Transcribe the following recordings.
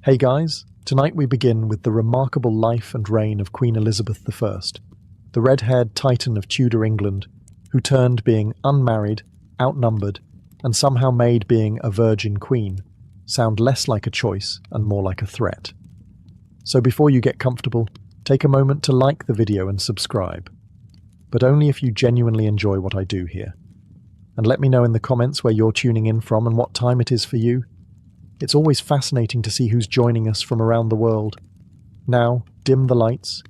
Hey guys, tonight we begin with the remarkable life and reign of Queen Elizabeth I, the red-haired titan of Tudor England, who turned being unmarried, outnumbered, and somehow made being a virgin queen sound less like a choice and more like a threat. So before you get comfortable, take a moment to like the video and subscribe, but only if you genuinely enjoy what I do here. And let me know in the comments where you're tuning in from and what time it is for you. It's always fascinating to see who's joining us from around the world. Now, dim the lights,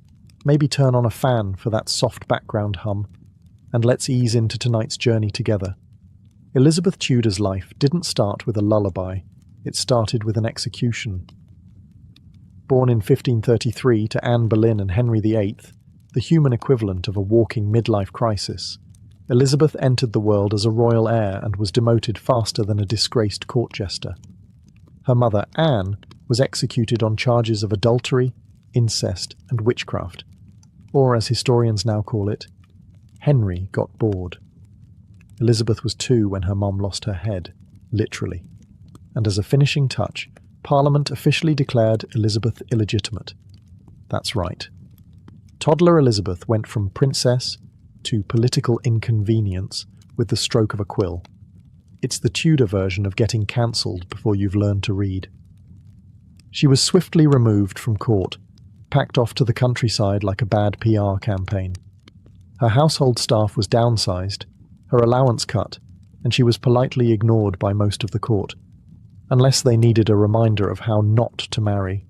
maybe turn on a fan for that soft background hum, and let's ease into tonight's journey together. Elizabeth Tudor's life didn't start with a lullaby, it started with an execution. Born in 1533 to Anne Boleyn and Henry VIII, the human equivalent of a walking midlife crisis, Elizabeth entered the world as a royal heir and was demoted faster than a disgraced court jester. Her mother, Anne, was executed on charges of adultery, incest, and witchcraft, or as historians now call it, Henry got bored. Elizabeth was 2 when her mum lost her head, literally, and as a finishing touch, Parliament officially declared Elizabeth illegitimate. That's right. Toddler Elizabeth went from princess to political inconvenience with the stroke of a quill. It's the Tudor version of getting cancelled before you've learned to read. She was swiftly removed from court, packed off to the countryside like a bad PR campaign. Her household staff was downsized, her allowance cut, and she was politely ignored by most of the court, unless they needed a reminder of how not to marry.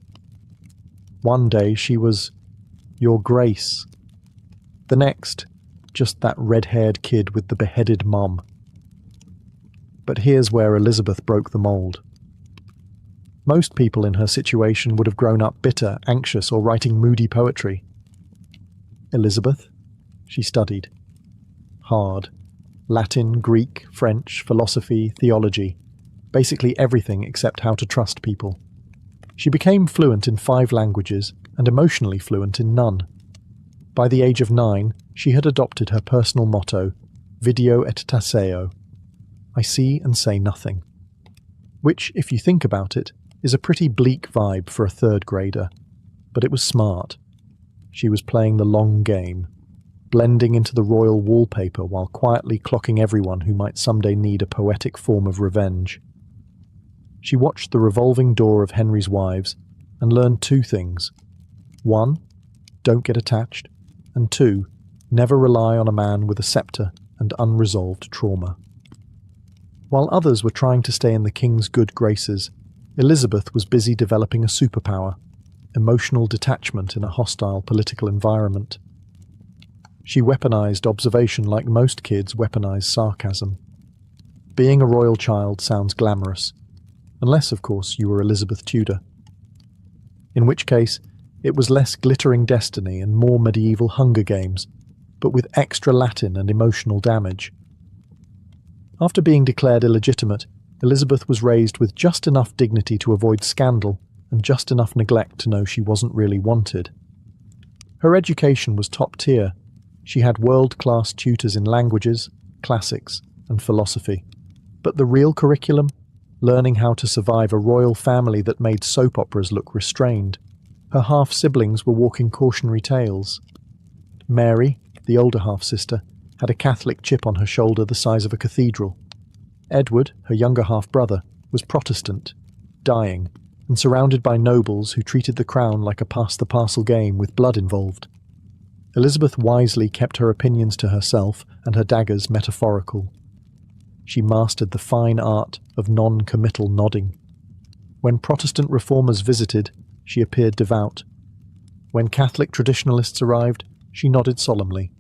One day she was, "Your Grace." The next, just that red-haired kid with the beheaded mum. But here's where Elizabeth broke the mould. Most people in her situation would have grown up bitter, anxious, or writing moody poetry. Elizabeth? She studied. Hard. Latin, Greek, French, philosophy, theology. Basically everything except how to trust people. She became fluent in 5 languages and emotionally fluent in none. By the age of 9, she had adopted her personal motto, Video et taceo. I see and say nothing. Which, if you think about it, is a pretty bleak vibe for a 3rd grader. But it was smart. She was playing the long game, blending into the royal wallpaper while quietly clocking everyone who might someday need a poetic form of revenge. She watched the revolving door of Henry's wives and learned 2 things. 1, don't get attached, and 2, never rely on a man with a scepter and unresolved trauma. While others were trying to stay in the king's good graces, Elizabeth was busy developing a superpower, emotional detachment in a hostile political environment. She weaponized observation like most kids weaponize sarcasm. Being a royal child sounds glamorous, unless, of course, you were Elizabeth Tudor. In which case, it was less glittering destiny and more medieval Hunger Games, but with extra Latin and emotional damage. After being declared illegitimate, Elizabeth was raised with just enough dignity to avoid scandal and just enough neglect to know she wasn't really wanted. Her education was top tier. She had world-class tutors in languages, classics, and philosophy. But the real curriculum? Learning how to survive a royal family that made soap operas look restrained. Her half-siblings were walking cautionary tales. Mary, the older half-sister, had a Catholic chip on her shoulder the size of a cathedral. Edward, her younger half-brother, was Protestant, dying, and surrounded by nobles who treated the crown like a pass-the-parcel game with blood involved. Elizabeth wisely kept her opinions to herself and her daggers metaphorical. She mastered the fine art of non-committal nodding. When Protestant reformers visited, she appeared devout. When Catholic traditionalists arrived, she nodded solemnly.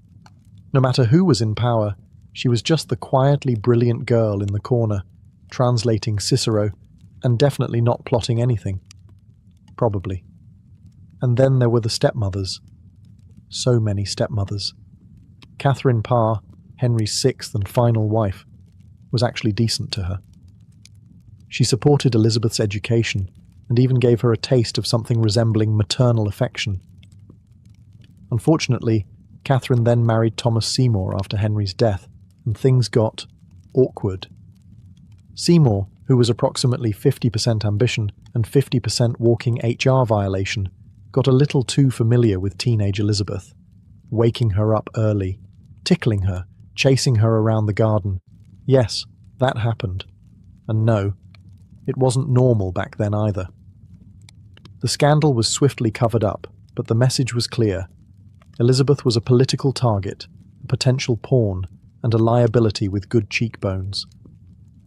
No matter who was in power, she was just the quietly brilliant girl in the corner, translating Cicero, and definitely not plotting anything. Probably. And then there were the stepmothers. So many stepmothers. Catherine Parr, Henry's 6th and final wife, was actually decent to her. She supported Elizabeth's education, and even gave her a taste of something resembling maternal affection. Unfortunately, Catherine then married Thomas Seymour after Henry's death, and things got awkward. Seymour, who who was approximately 50% ambition and 50% walking HR violation, got a little too familiar with teenage Elizabeth, waking her up early, tickling her, chasing her around the garden. Yes, that happened. And no, it wasn't normal back then either. The scandal was swiftly covered up, but the message was clear. Elizabeth was a political target, a potential pawn, and a liability with good cheekbones.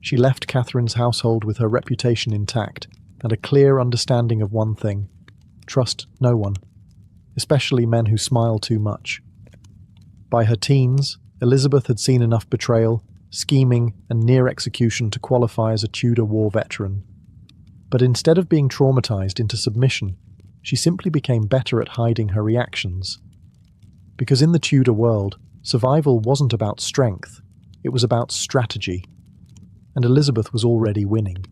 She left Catherine's household with her reputation intact and a clear understanding of one thing: trust no one, especially men who smile too much. By her teens, Elizabeth had seen enough betrayal, scheming, and near execution to qualify as a Tudor war veteran. But instead of being traumatized into submission, she simply became better at hiding her reactions. Because in the Tudor world, survival wasn't about strength, it was about strategy. And Elizabeth was already winning.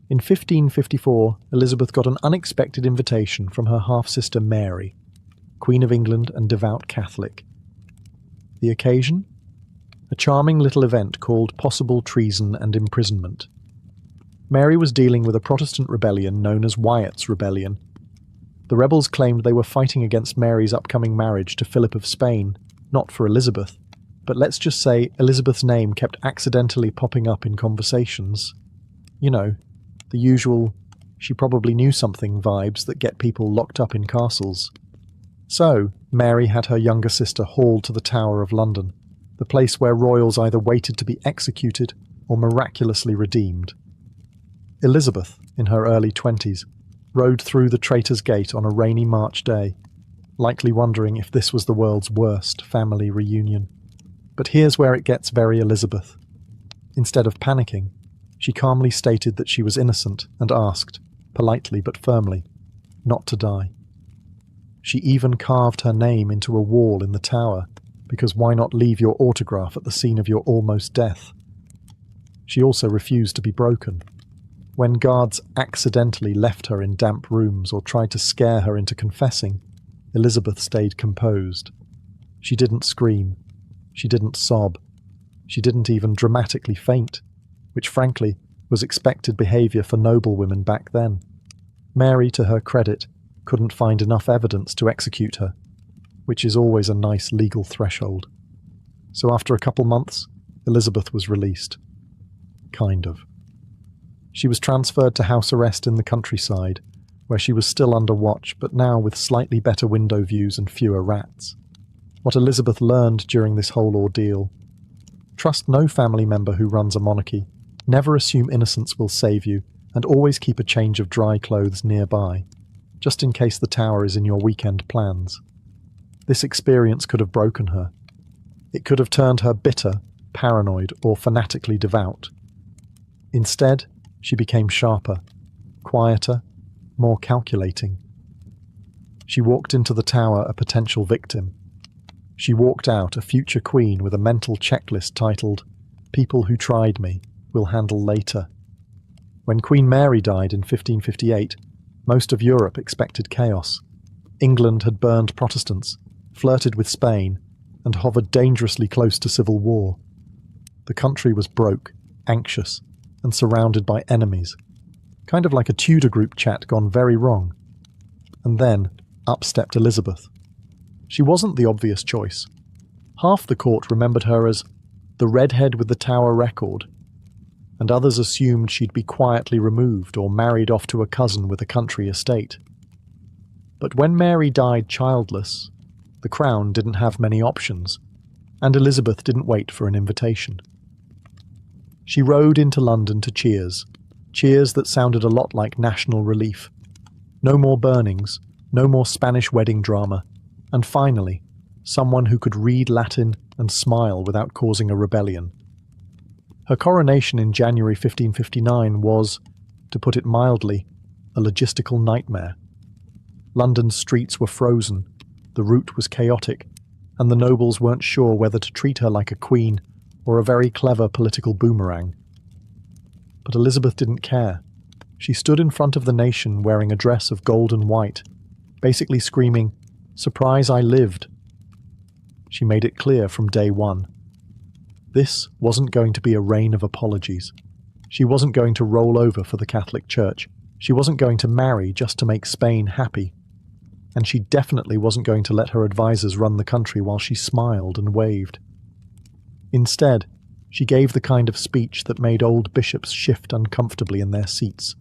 In 1554, Elizabeth got an unexpected invitation from her half-sister Mary, Queen of England and devout Catholic. The occasion? A charming little event called possible treason and imprisonment. Mary was dealing with a Protestant rebellion known as Wyatt's Rebellion. The rebels claimed they were fighting against Mary's upcoming marriage to Philip of Spain, not for Elizabeth. But let's just say Elizabeth's name kept accidentally popping up in conversations. You know, the usual "she probably knew something" vibes that get people locked up in castles. So, Mary had her younger sister hauled to the Tower of London, the place where royals either waited to be executed or miraculously redeemed. Elizabeth, in her early 20s, rode through the Traitor's Gate on a rainy March day, likely wondering if this was the world's worst family reunion. But here's where it gets very Elizabeth. Instead of panicking, she calmly stated that she was innocent and asked, politely but firmly, not to die. She even carved her name into a wall in the tower, because why not leave your autograph at the scene of your almost death? She also refused to be broken. When guards accidentally left her in damp rooms or tried to scare her into confessing, Elizabeth stayed composed. She didn't scream. She didn't sob. She didn't even dramatically faint, which frankly was expected behaviour for noblewomen back then. Mary, to her credit, couldn't find enough evidence to execute her, which is always a nice legal threshold. So after a couple months, Elizabeth was released. Kind of. She was transferred to house arrest in the countryside, where she was still under watch, but now with slightly better window views and fewer rats. What Elizabeth learned during this whole ordeal: trust no family member who runs a monarchy, never assume innocence will save you, and always keep a change of dry clothes nearby, just in case the tower is in your weekend plans. This experience could have broken her. It could have turned her bitter, paranoid, or fanatically devout. Instead, she became sharper, quieter, more calculating. She walked into the tower a potential victim. She walked out a future queen with a mental checklist titled, "People who tried me, will handle later." When Queen Mary died in 1558, most of Europe expected chaos. England had burned Protestants, flirted with Spain, and hovered dangerously close to civil war. The country was broke, anxious, and surrounded by enemies, kind of like a Tudor group chat gone very wrong. And then, up stepped Elizabeth. She wasn't the obvious choice. Half the court remembered her as the redhead with the Tower record, and others assumed she'd be quietly removed or married off to a cousin with a country estate. But when Mary died childless, the crown didn't have many options, and Elizabeth didn't wait for an invitation. She rode into London to cheers that sounded a lot like national relief. No more burnings, no more Spanish wedding drama, and finally, someone who could read Latin and smile without causing a rebellion. Her coronation in January 1559 was, to put it mildly, a logistical nightmare. London's streets were frozen, the route was chaotic, and the nobles weren't sure whether to treat her like a queen or a very clever political boomerang. But Elizabeth didn't care. She stood in front of the nation wearing a dress of gold and white, basically screaming, "Surprise, I lived." She made it clear from day one. This wasn't going to be a reign of apologies. She wasn't going to roll over for the Catholic Church. She wasn't going to marry just to make Spain happy. And she definitely wasn't going to let her advisors run the country while she smiled and waved. Instead, she gave the kind of speech that made old bishops shift uncomfortably in their seats.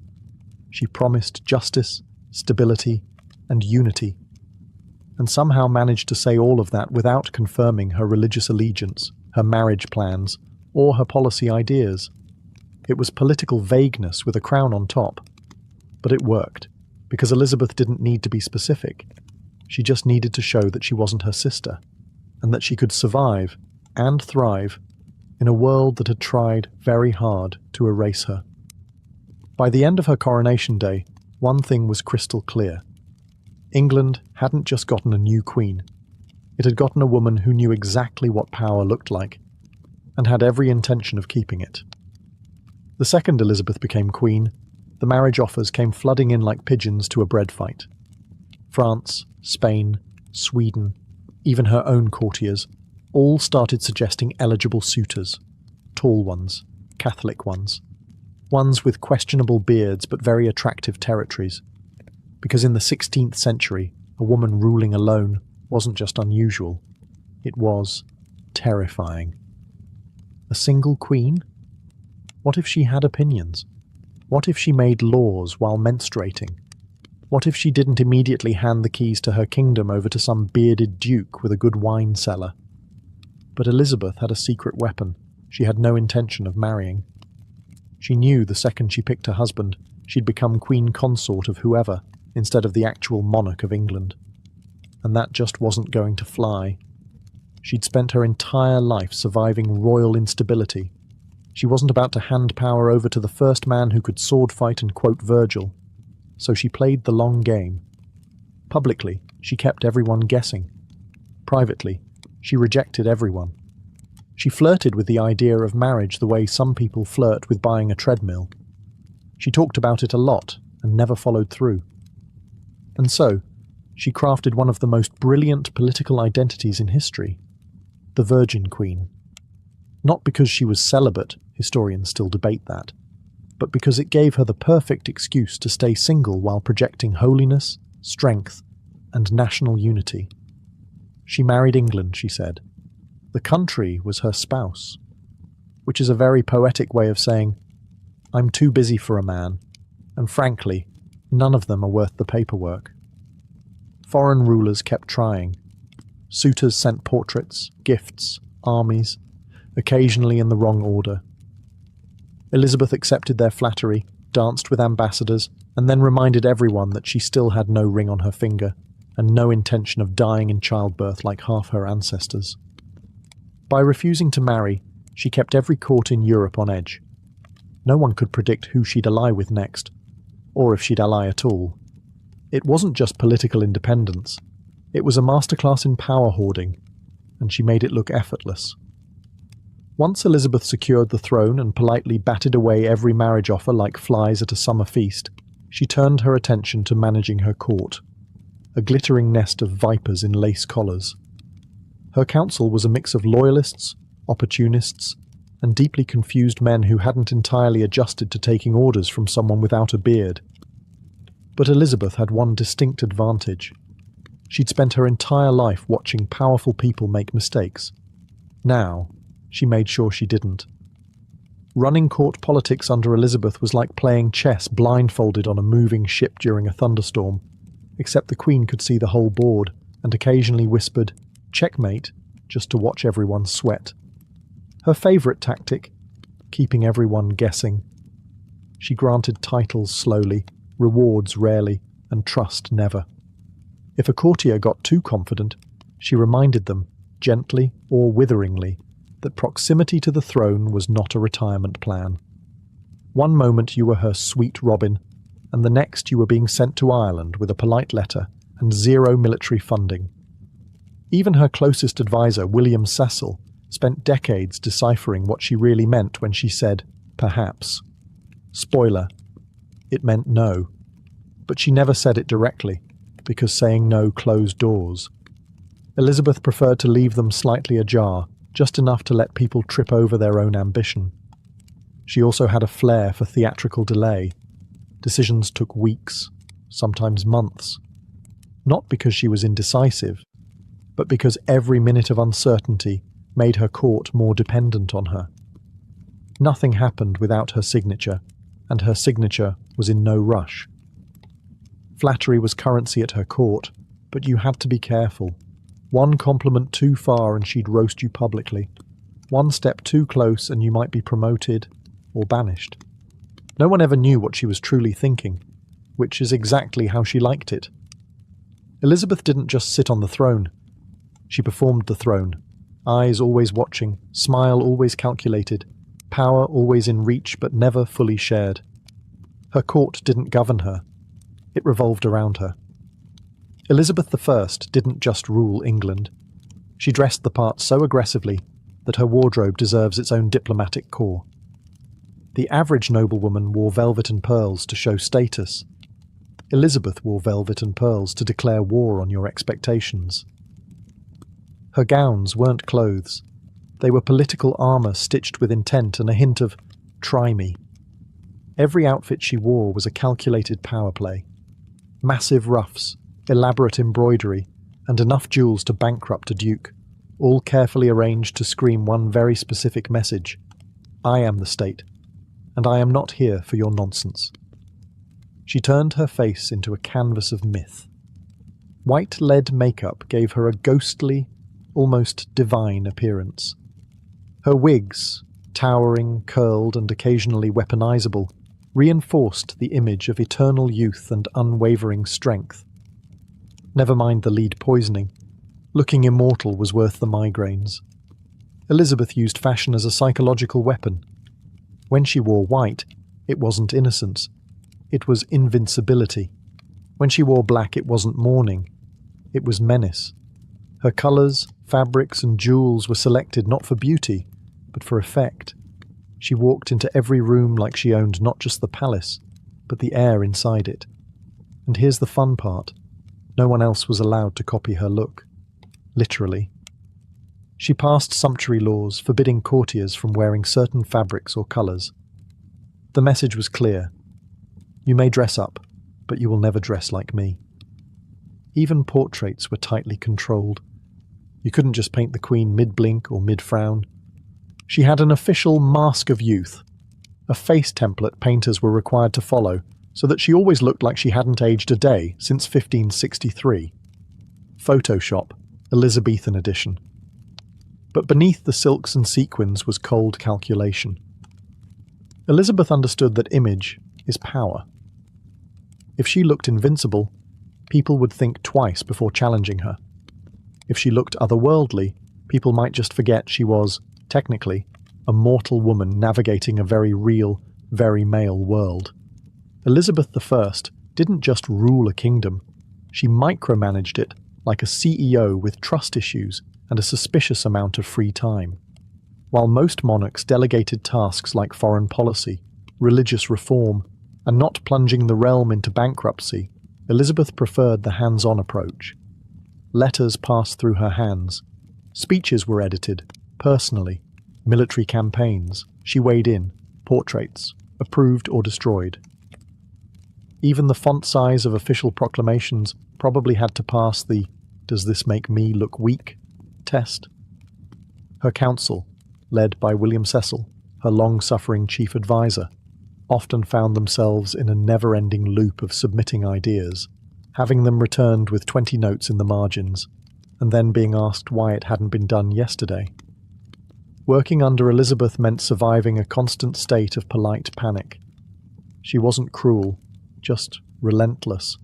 She promised justice, stability, and unity, and somehow managed to say all of that without confirming her religious allegiance, her marriage plans, or her policy ideas. It was political vagueness with a crown on top. But it worked, because Elizabeth didn't need to be specific. She just needed to show that she wasn't her sister, and that she could survive and thrive in a world that had tried very hard to erase her. By the end of her coronation day, one thing was crystal clear. England hadn't just gotten a new queen. It had gotten a woman who knew exactly what power looked like, and had every intention of keeping it. The second Elizabeth became queen, the marriage offers came flooding in like pigeons to a bread fight. France, Spain, Sweden, even her own courtiers, all started suggesting eligible suitors. Tall ones, Catholic ones with questionable beards but very attractive territories. Because in the 16th century, a woman ruling alone wasn't just unusual, it was terrifying. A single queen? What if she had opinions? What if she made laws while menstruating? What if she didn't immediately hand the keys to her kingdom over to some bearded duke with a good wine cellar? But Elizabeth had a secret weapon. She had no intention of marrying. She knew the second she picked a husband, she'd become queen consort of whoever, instead of the actual monarch of England. And that just wasn't going to fly. She'd spent her entire life surviving royal instability. She wasn't about to hand power over to the first man who could sword fight and quote Virgil. So she played the long game. Publicly, she kept everyone guessing. Privately, she rejected everyone. She flirted with the idea of marriage the way some people flirt with buying a treadmill. She talked about it a lot and never followed through. And so, she crafted one of the most brilliant political identities in history, the Virgin Queen. Not because she was celibate, historians still debate that, but because it gave her the perfect excuse to stay single while projecting holiness, strength, and national unity. She married England, she said. The country was her spouse, which is a very poetic way of saying, I'm too busy for a man, and frankly, none of them are worth the paperwork. Foreign rulers kept trying. Suitors sent portraits, gifts, armies, occasionally in the wrong order. Elizabeth accepted their flattery, danced with ambassadors, and then reminded everyone that she still had no ring on her finger, and no intention of dying in childbirth like half her ancestors. By refusing to marry, she kept every court in Europe on edge. No one could predict who she'd ally with next, or if she'd ally at all. It wasn't just political independence. It was a masterclass in power hoarding, and she made it look effortless. Once Elizabeth secured the throne and politely batted away every marriage offer like flies at a summer feast, she turned her attention to managing her court, a glittering nest of vipers in lace collars. Her council was a mix of loyalists, opportunists, and deeply confused men who hadn't entirely adjusted to taking orders from someone without a beard. But Elizabeth had one distinct advantage. She'd spent her entire life watching powerful people make mistakes. Now, she made sure she didn't. Running court politics under Elizabeth was like playing chess blindfolded on a moving ship during a thunderstorm, except the Queen could see the whole board and occasionally whispered, "Checkmate," just to watch everyone sweat. Her favourite tactic, keeping everyone guessing. She granted titles slowly, rewards rarely, and trust never. If a courtier got too confident, she reminded them, gently or witheringly, that proximity to the throne was not a retirement plan. One moment you were her sweet Robin, and the next you were being sent to Ireland with a polite letter and zero military funding. Even her closest advisor, William Cecil, spent decades deciphering what she really meant when she said, perhaps. Spoiler, it meant no. But she never said it directly, because saying no closed doors. Elizabeth preferred to leave them slightly ajar, just enough to let people trip over their own ambition. She also had a flair for theatrical delay. Decisions took weeks, sometimes months. Not because she was indecisive, but because every minute of uncertainty made her court more dependent on her. Nothing happened without her signature, and her signature was in no rush. Flattery was currency at her court, but you had to be careful. One compliment too far and she'd roast you publicly. One step too close and you might be promoted or banished. No one ever knew what she was truly thinking, which is exactly how she liked it. Elizabeth didn't just sit on the throne. She performed the throne, eyes always watching, smile always calculated, power always in reach but never fully shared. Her court didn't govern her. It revolved around her. Elizabeth I didn't just rule England. She dressed the part so aggressively that her wardrobe deserves its own diplomatic corps. The average noblewoman wore velvet and pearls to show status. Elizabeth wore velvet and pearls to declare war on your expectations. Her gowns weren't clothes. They were political armour stitched with intent and a hint of, "Try me." Every outfit she wore was a calculated power play. Massive ruffs, elaborate embroidery, and enough jewels to bankrupt a duke, all carefully arranged to scream one very specific message: I am the state, and I am not here for your nonsense. She turned her face into a canvas of myth. White lead makeup gave her a ghostly, almost divine appearance. Her wigs, towering, curled, and occasionally weaponizable, reinforced the image of eternal youth and unwavering strength. Never mind the lead poisoning. Looking immortal was worth the migraines. Elizabeth used fashion as a psychological weapon. When she wore white, it wasn't innocence. It was invincibility. When she wore black, it wasn't mourning. It was menace. Her colours, fabrics, and jewels were selected not for beauty, but for effect. She walked into every room like she owned not just the palace, but the air inside it. And here's the fun part. No one else was allowed to copy her look. Literally. She passed sumptuary laws forbidding courtiers from wearing certain fabrics or colours. The message was clear. You may dress up, but you will never dress like me. Even portraits were tightly controlled. You couldn't just paint the Queen mid-blink or mid-frown. She had an official mask of youth, a face template painters were required to follow, so that she always looked like she hadn't aged a day since 1563. Photoshop, Elizabethan edition. But beneath the silks and sequins was cold calculation. Elizabeth understood that image is power. If she looked invincible, people would think twice before challenging her. If she looked otherworldly, people might just forget she was, technically, a mortal woman navigating a very real, very male world. Elizabeth I didn't just rule a kingdom, she micromanaged it like a CEO with trust issues and a suspicious amount of free time. While most monarchs delegated tasks like foreign policy, religious reform, and not plunging the realm into bankruptcy, Elizabeth preferred the hands-on approach. Letters passed through her hands. Speeches were edited, personally. Military campaigns, she weighed in. Portraits, approved or destroyed. Even the font size of official proclamations probably had to pass the "does this make me look weak?" test. Her council, led by William Cecil, her long-suffering chief advisor, often found themselves in a never-ending loop of submitting ideas, having them returned with 20 notes in the margins, and then being asked why it hadn't been done yesterday. Working under Elizabeth meant surviving a constant state of polite panic. She wasn't cruel, just relentless.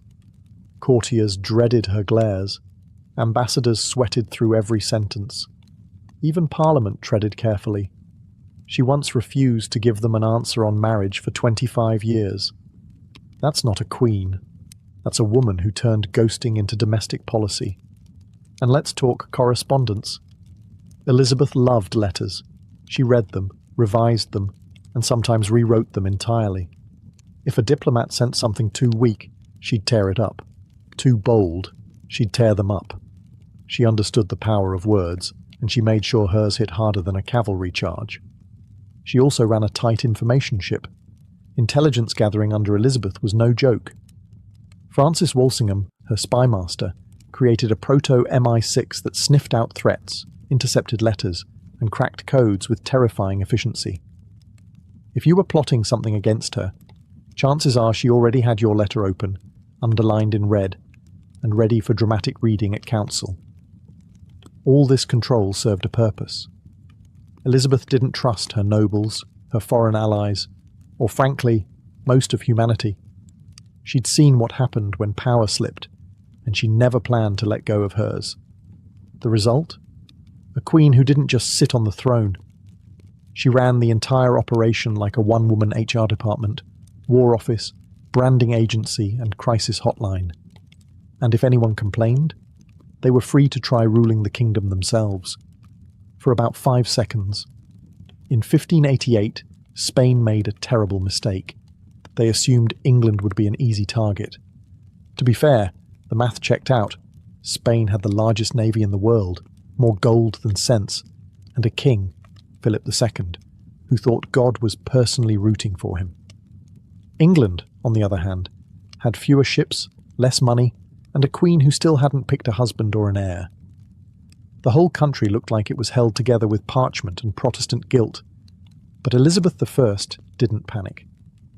Courtiers dreaded her glares. Ambassadors sweated through every sentence. Even Parliament treaded carefully. She once refused to give them an answer on marriage for 25 years. That's not a queen. That's a woman who turned ghosting into domestic policy. And let's talk correspondence. Elizabeth loved letters. She read them, revised them, and sometimes rewrote them entirely. If a diplomat sent something too weak, she'd tear it up. Too bold, she'd tear them up. She understood the power of words, and she made sure hers hit harder than a cavalry charge. She also ran a tight information ship. Intelligence gathering under Elizabeth was no joke. Francis Walsingham, her spy master, created a proto-MI6 that sniffed out threats, intercepted letters, and cracked codes with terrifying efficiency. If you were plotting something against her, chances are she already had your letter open, underlined in red, and ready for dramatic reading at council. All this control served a purpose. Elizabeth didn't trust her nobles, her foreign allies, or frankly, most of humanity. She'd seen what happened when power slipped, and she never planned to let go of hers. The result? A queen who didn't just sit on the throne. She ran the entire operation like a one-woman HR department, war office, branding agency, and crisis hotline. And if anyone complained, they were free to try ruling the kingdom themselves. For about 5 seconds. In 1588, Spain made a terrible mistake. They assumed England would be an easy target. To be fair, the math checked out. Spain had the largest navy in the world, more gold than sense, and a king, Philip II, who thought God was personally rooting for him. England, on the other hand, had fewer ships, less money, and a queen who still hadn't picked a husband or an heir. The whole country looked like it was held together with parchment and Protestant guilt. But Elizabeth I didn't panic.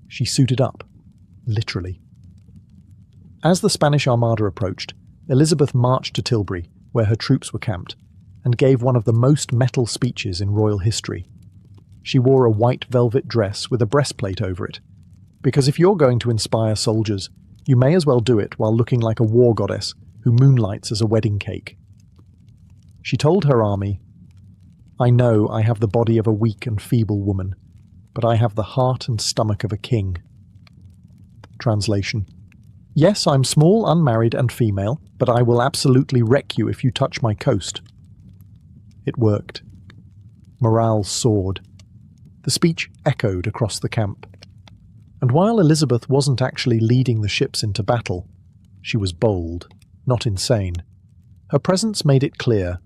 She suited up, literally. As the Spanish Armada approached, Elizabeth marched to Tilbury, where her troops were camped, and gave one of the most metal speeches in royal history. She wore a white velvet dress with a breastplate over it, because if you're going to inspire soldiers, you may as well do it while looking like a war goddess who moonlights as a wedding cake. She told her army, "I know I have the body of a weak and feeble woman, but I have the heart and stomach of a king." Translation: Yes, I'm small, unmarried, and female, but I will absolutely wreck you if you touch my coast. It worked. Morale soared. The speech echoed across the camp. And while Elizabeth wasn't actually leading the ships into battle, she was bold, not insane. Her presence made it clear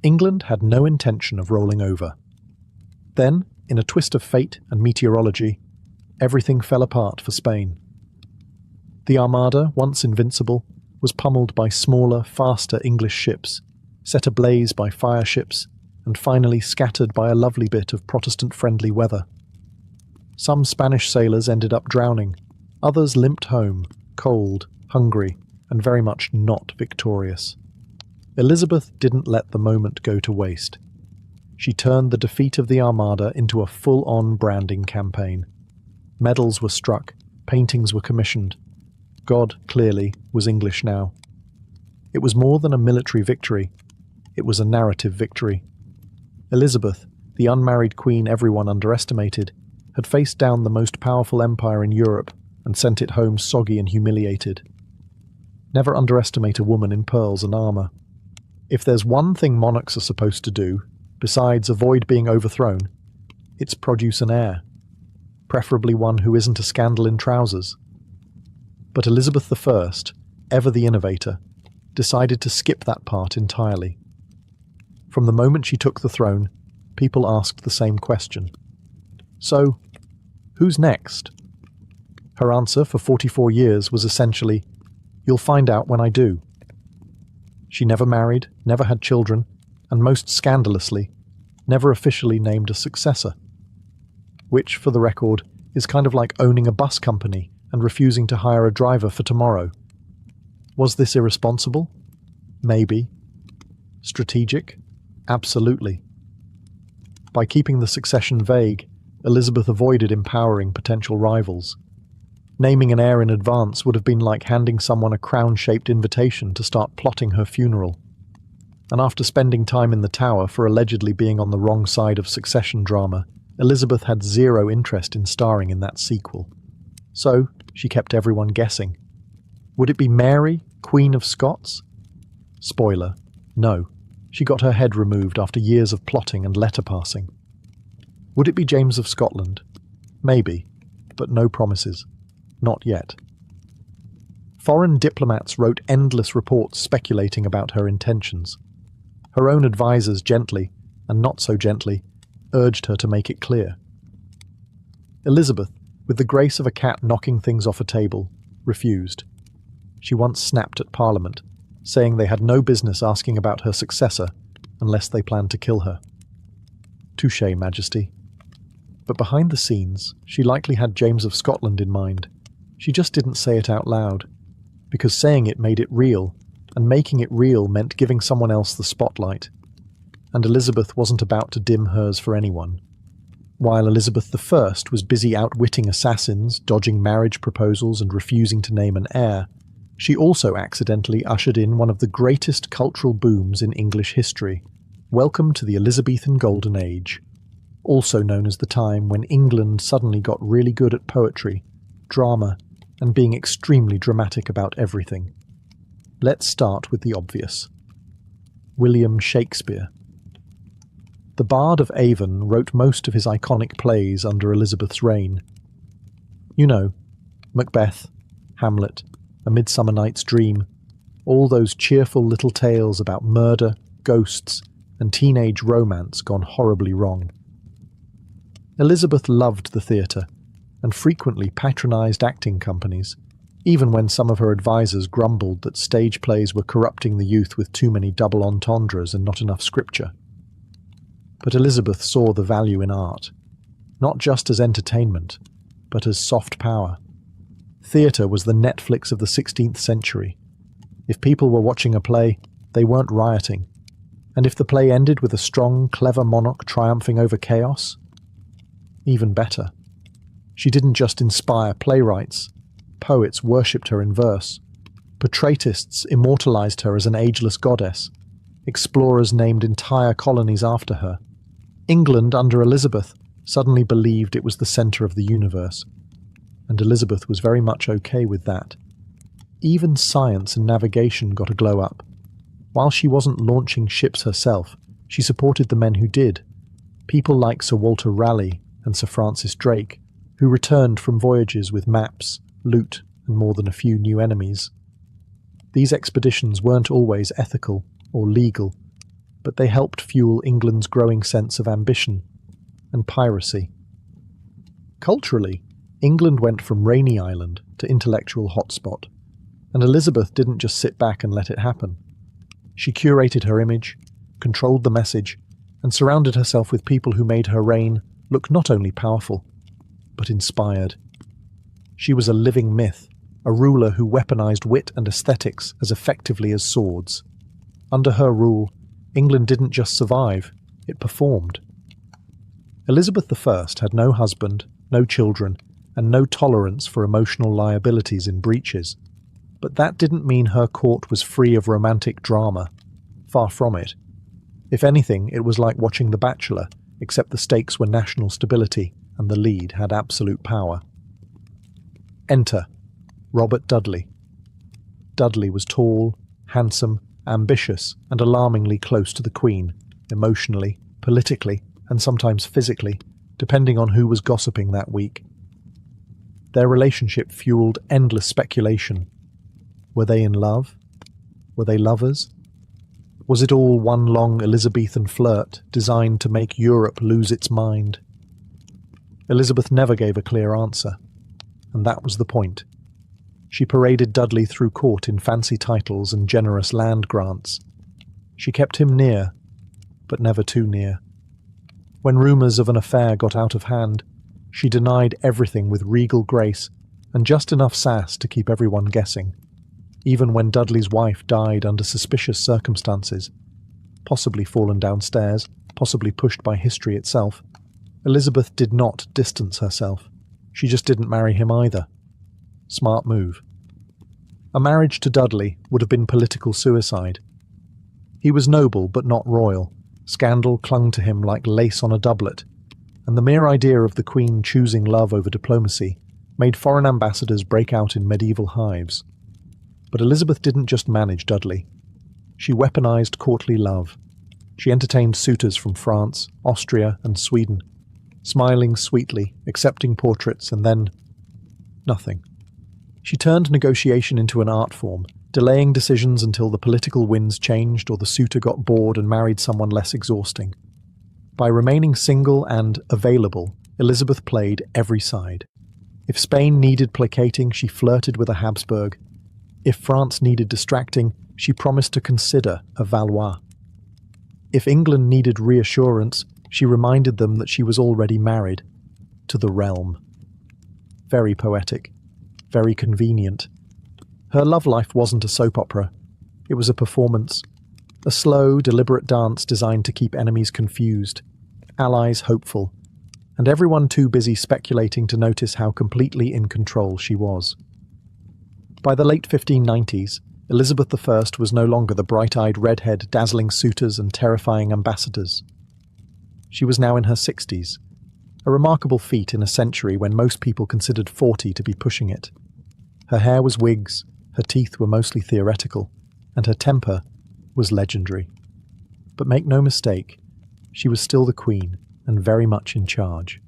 England had no intention of rolling over. Then, in a twist of fate and meteorology, everything fell apart for Spain. The Armada, once invincible, was pummeled by smaller, faster English ships, set ablaze by fire ships, and finally scattered by a lovely bit of Protestant-friendly weather. Some Spanish sailors ended up drowning, others limped home, cold, hungry, and very much not victorious. Elizabeth didn't let the moment go to waste. She turned the defeat of the Armada into a full-on branding campaign. Medals were struck, paintings were commissioned. God, clearly, was English now. It was more than a military victory. It was a narrative victory. Elizabeth, the unmarried queen everyone underestimated, had faced down the most powerful empire in Europe and sent it home soggy and humiliated. Never underestimate a woman in pearls and armour. If there's one thing monarchs are supposed to do, besides avoid being overthrown, it's produce an heir, preferably one who isn't a scandal in trousers. But Elizabeth I, ever the innovator, decided to skip that part entirely. From the moment she took the throne, people asked the same question. So, who's next? Her answer for 44 years was essentially, "You'll find out when I do." She never married, never had children, and most scandalously, never officially named a successor. Which, for the record, is kind of like owning a bus company and refusing to hire a driver for tomorrow. Was this irresponsible? Maybe. Strategic? Absolutely. By keeping the succession vague, Elizabeth avoided empowering potential rivals. Naming an heir in advance would have been like handing someone a crown-shaped invitation to start plotting her funeral. And after spending time in the Tower for allegedly being on the wrong side of succession drama, Elizabeth had zero interest in starring in that sequel. So, she kept everyone guessing. Would it be Mary, Queen of Scots? Spoiler, no. She got her head removed after years of plotting and letter passing. Would it be James of Scotland? Maybe, but no promises. Not yet. Foreign diplomats wrote endless reports speculating about her intentions. Her own advisers gently, and not so gently, urged her to make it clear. Elizabeth, with the grace of a cat knocking things off a table, refused. She once snapped at Parliament, saying they had no business asking about her successor unless they planned to kill her. Touché, Majesty. But behind the scenes, she likely had James of Scotland in mind. She just didn't say it out loud, because saying it made it real, and making it real meant giving someone else the spotlight. And Elizabeth wasn't about to dim hers for anyone. While Elizabeth I was busy outwitting assassins, dodging marriage proposals, and refusing to name an heir, she also accidentally ushered in one of the greatest cultural booms in English history. Welcome to the Elizabethan Golden Age, also known as the time when England suddenly got really good at poetry, drama, and being extremely dramatic about everything. Let's start with the obvious. William Shakespeare. The Bard of Avon wrote most of his iconic plays under Elizabeth's reign. You know, Macbeth, Hamlet, A Midsummer Night's Dream, all those cheerful little tales about murder, ghosts, and teenage romance gone horribly wrong. Elizabeth loved the theatre, and frequently patronised acting companies, even when some of her advisers grumbled that stage plays were corrupting the youth with too many double entendres and not enough scripture. But Elizabeth saw the value in art, not just as entertainment, but as soft power. Theatre was the Netflix of the 16th century. If people were watching a play, they weren't rioting. And if the play ended with a strong, clever monarch triumphing over chaos, even better. She didn't just inspire playwrights. Poets worshipped her in verse. Portraitists immortalized her as an ageless goddess. Explorers named entire colonies after her. England, under Elizabeth, suddenly believed it was the center of the universe. And Elizabeth was very much okay with that. Even science and navigation got a glow up. While she wasn't launching ships herself, she supported the men who did. People like Sir Walter Raleigh and Sir Francis Drake, who returned from voyages with maps, loot, and more than a few new enemies. These expeditions weren't always ethical or legal, but they helped fuel England's growing sense of ambition and piracy. Culturally, England went from rainy island to intellectual hotspot, and Elizabeth didn't just sit back and let it happen. She curated her image, controlled the message, and surrounded herself with people who made her reign look not only powerful, but inspired. She was a living myth, a ruler who weaponized wit and aesthetics as effectively as swords. Under her rule, England didn't just survive, it performed. Elizabeth I had no husband, no children, and no tolerance for emotional liabilities in breaches. But that didn't mean her court was free of romantic drama. Far from it. If anything, it was like watching The Bachelor, except the stakes were national stability and the lead had absolute power. Enter Robert Dudley. Dudley was tall, handsome, ambitious, and alarmingly close to the Queen, emotionally, politically, and sometimes physically, depending on who was gossiping that week. Their relationship fueled endless speculation. Were they in love? Were they lovers? Was it all one long Elizabethan flirt designed to make Europe lose its mind? Elizabeth never gave a clear answer, and that was the point. She paraded Dudley through court in fancy titles and generous land grants. She kept him near, but never too near. When rumours of an affair got out of hand, she denied everything with regal grace and just enough sass to keep everyone guessing. Even when Dudley's wife died under suspicious circumstances, possibly fallen downstairs, possibly pushed by history itself, Elizabeth did not distance herself. She just didn't marry him either. Smart move. A marriage to Dudley would have been political suicide. He was noble but not royal. Scandal clung to him like lace on a doublet, and the mere idea of the Queen choosing love over diplomacy made foreign ambassadors break out in medieval hives. But Elizabeth didn't just manage Dudley. She weaponized courtly love. She entertained suitors from France, Austria, and Sweden, smiling sweetly, accepting portraits, and then nothing. She turned negotiation into an art form, delaying decisions until the political winds changed or the suitor got bored and married someone less exhausting. By remaining single and available, Elizabeth played every side. If Spain needed placating, she flirted with a Habsburg. If France needed distracting, she promised to consider a Valois. If England needed reassurance, she reminded them that she was already married to the realm. Very poetic, very convenient. Her love life wasn't a soap opera. It was a performance, a slow, deliberate dance designed to keep enemies confused, allies hopeful, and everyone too busy speculating to notice how completely in control she was. By the late 1590s, Elizabeth I was no longer the bright-eyed redhead dazzling suitors and terrifying ambassadors. She was now in her 60s, a remarkable feat in a century when most people considered 40 to be pushing it. Her hair was wigs, her teeth were mostly theoretical, and her temper was legendary. But make no mistake, she was still the queen and very much in charge.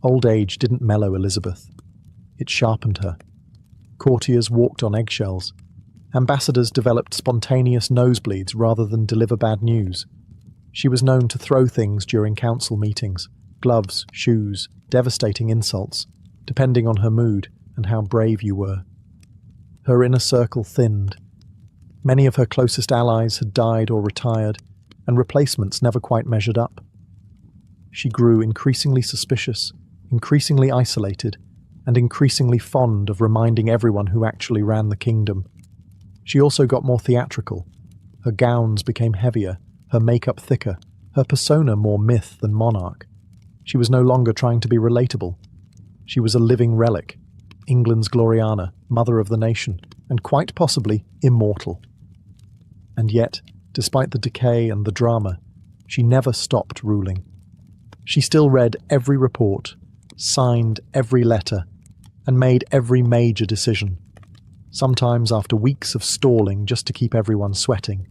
Old age didn't mellow Elizabeth. It sharpened her. Courtiers walked on eggshells. Ambassadors developed spontaneous nosebleeds rather than deliver bad news. She was known to throw things during council meetings, gloves, shoes, devastating insults, depending on her mood and how brave you were. Her inner circle thinned. Many of her closest allies had died or retired, and replacements never quite measured up. She grew increasingly suspicious, increasingly isolated, and increasingly fond of reminding everyone who actually ran the kingdom. She also got more theatrical. Her gowns became heavier, her makeup thicker, her persona more myth than monarch. She was no longer trying to be relatable. She was a living relic, England's Gloriana, mother of the nation, and quite possibly immortal. And yet, despite the decay and the drama, she never stopped ruling. She still read every report, signed every letter, and made every major decision, sometimes after weeks of stalling just to keep everyone sweating.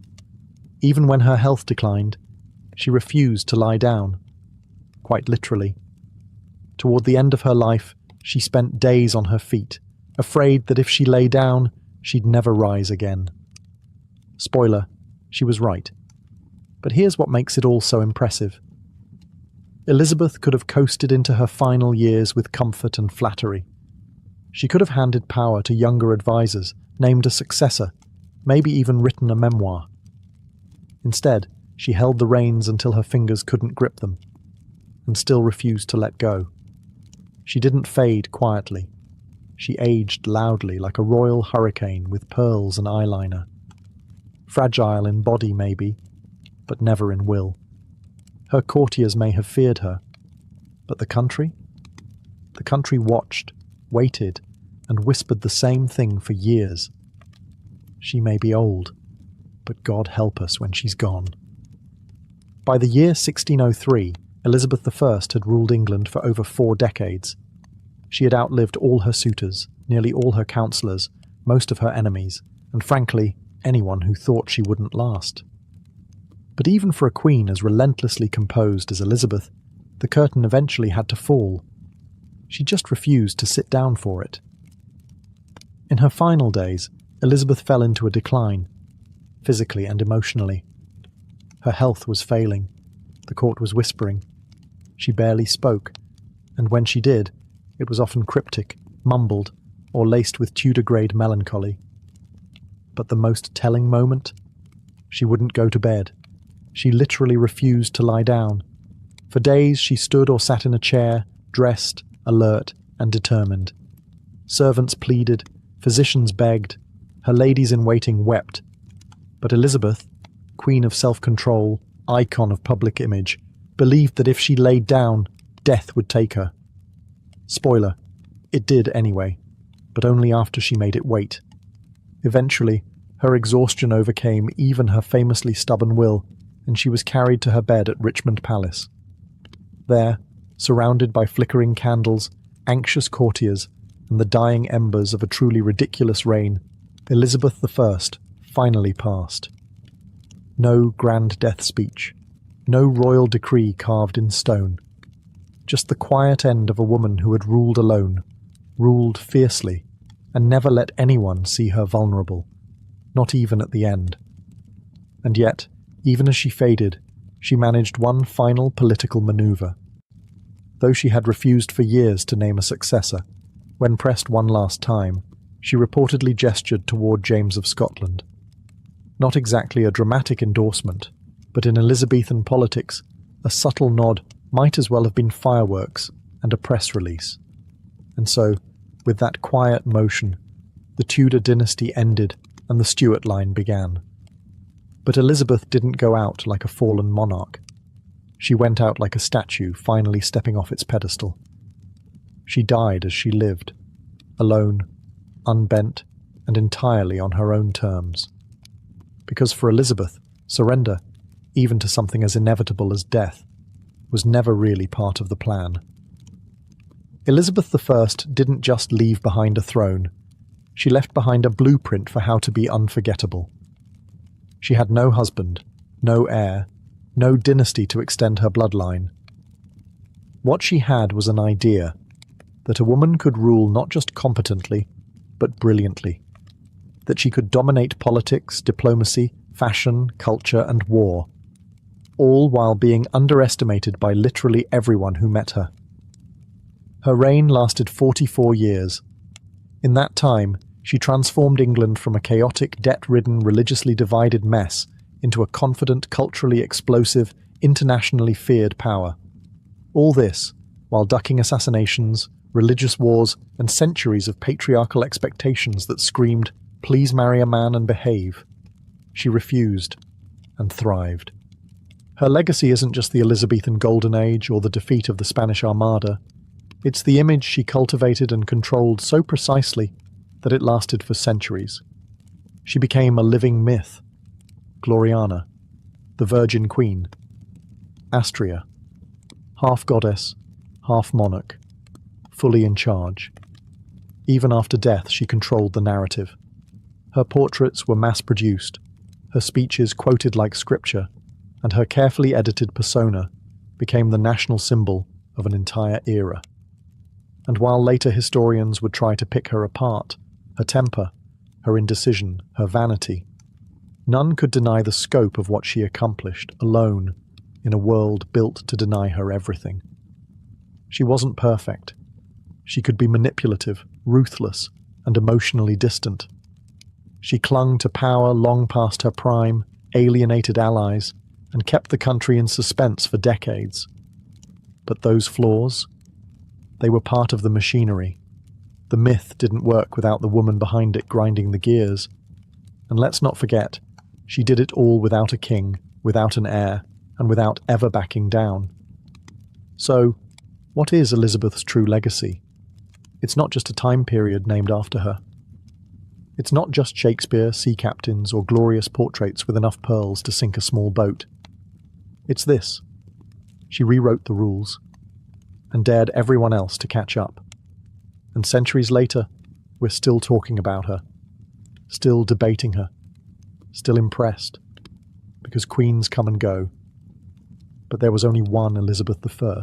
Even when her health declined, she refused to lie down, quite literally. Toward the end of her life, she spent days on her feet, afraid that if she lay down, she'd never rise again. Spoiler, she was right. But here's what makes it all so impressive. Elizabeth could have coasted into her final years with comfort and flattery. She could have handed power to younger advisors, named a successor, maybe even written a memoir. Instead, she held the reins until her fingers couldn't grip them, and still refused to let go. She didn't fade quietly. She aged loudly like a royal hurricane with pearls and eyeliner. Fragile in body maybe, but never in will. Her courtiers may have feared her, but the country? The country watched, waited, and whispered the same thing for years. She may be old, but God help us when she's gone. By the year 1603, Elizabeth I had ruled England for over 4 decades. She had outlived all her suitors, nearly all her counsellors, most of her enemies, and frankly, anyone who thought she wouldn't last. But even for a queen as relentlessly composed as Elizabeth, the curtain eventually had to fall. She just refused to sit down for it. In her final days, Elizabeth fell into a decline, physically and emotionally. Her health was failing. The court was whispering. She barely spoke, and when she did, it was often cryptic, mumbled, or laced with Tudor-grade melancholy. But the most telling moment? She wouldn't go to bed. She literally refused to lie down. For days she stood or sat in a chair, dressed, alert, and determined. Servants pleaded, physicians begged, her ladies-in-waiting wept. But Elizabeth, queen of self-control, icon of public image, believed that if she laid down, death would take her. Spoiler, it did anyway, but only after she made it wait. Eventually, her exhaustion overcame even her famously stubborn will, and she was carried to her bed at Richmond Palace. There, surrounded by flickering candles, anxious courtiers, and the dying embers of a truly ridiculous reign, Elizabeth I finally passed. No grand death speech, no royal decree carved in stone. Just the quiet end of a woman who had ruled alone, ruled fiercely, and never let anyone see her vulnerable, not even at the end. And yet, even as she faded, she managed one final political maneuver. Though she had refused for years to name a successor, when pressed one last time, she reportedly gestured toward James of Scotland. Not exactly a dramatic endorsement, but in Elizabethan politics, a subtle nod might as well have been fireworks and a press release. And so, with that quiet motion, the Tudor dynasty ended and the Stuart line began. But Elizabeth didn't go out like a fallen monarch. She went out like a statue finally stepping off its pedestal. She died as she lived, alone, unbent, and entirely on her own terms. Because for Elizabeth, surrender, even to something as inevitable as death, was never really part of the plan. Elizabeth I didn't just leave behind a throne. She left behind a blueprint for how to be unforgettable. She had no husband, no heir, no dynasty to extend her bloodline. What she had was an idea that a woman could rule not just competently, but brilliantly. That she could dominate politics, diplomacy, fashion, culture, and war, all while being underestimated by literally everyone who met her. Her reign lasted 44 years. In that time, she transformed England from a chaotic, debt-ridden, religiously divided mess into a confident, culturally explosive, internationally feared power. All this while ducking assassinations, religious wars, and centuries of patriarchal expectations that screamed, "Please marry a man and behave." She refused and thrived. Her legacy isn't just the Elizabethan Golden Age or the defeat of the Spanish Armada. It's the image she cultivated and controlled so precisely that it lasted for centuries. She became a living myth. Gloriana, the Virgin Queen, Astrea, half goddess, half monarch, fully in charge. Even after death, she controlled the narrative. Her portraits were mass-produced, her speeches quoted like scripture, and her carefully edited persona became the national symbol of an entire era. And while later historians would try to pick her apart, her temper, her indecision, her vanity, none could deny the scope of what she accomplished alone in a world built to deny her everything. She wasn't perfect. She could be manipulative, ruthless, and emotionally distant. She clung to power long past her prime, alienated allies, and kept the country in suspense for decades. But those flaws, they were part of the machinery. The myth didn't work without the woman behind it grinding the gears. And let's not forget, she did it all without a king, without an heir, and without ever backing down. So, what is Elizabeth's true legacy? It's not just a time period named after her. It's not just Shakespeare, sea captains, or glorious portraits with enough pearls to sink a small boat. It's this. She rewrote the rules and dared everyone else to catch up. And centuries later, we're still talking about her, still debating her, still impressed, because queens come and go. But there was only one Elizabeth I.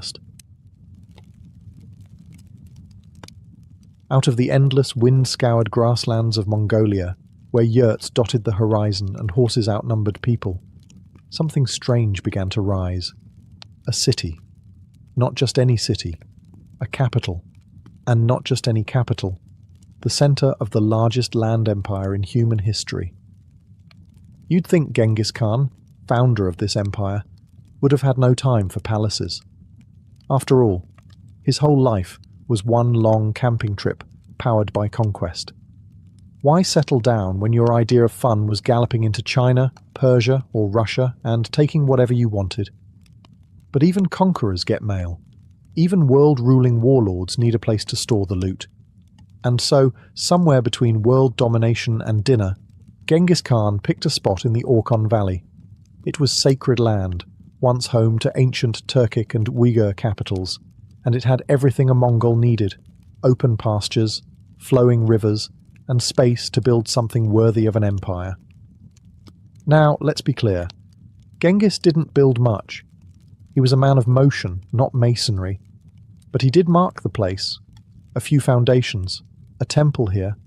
Out of the endless wind-scoured grasslands of Mongolia, where yurts dotted the horizon and horses outnumbered people, something strange began to rise. A city. Not just any city. A capital. And not just any capital. The centre of the largest land empire in human history. You'd think Genghis Khan, founder of this empire, would have had no time for palaces. After all, his whole life was one long camping trip powered by conquest. Why settle down when your idea of fun was galloping into China, Persia, or Russia and taking whatever you wanted? But even conquerors get mail. Even world-ruling warlords need a place to store the loot. And so, somewhere between world domination and dinner, Genghis Khan picked a spot in the Orkhon Valley. It was sacred land, once home to ancient Turkic and Uyghur capitals, and it had everything a Mongol needed: open pastures, flowing rivers, and space to build something worthy of an empire. Now, let's be clear. Genghis didn't build much. He was a man of motion, not masonry. But he did mark the place. A few foundations, a temple here,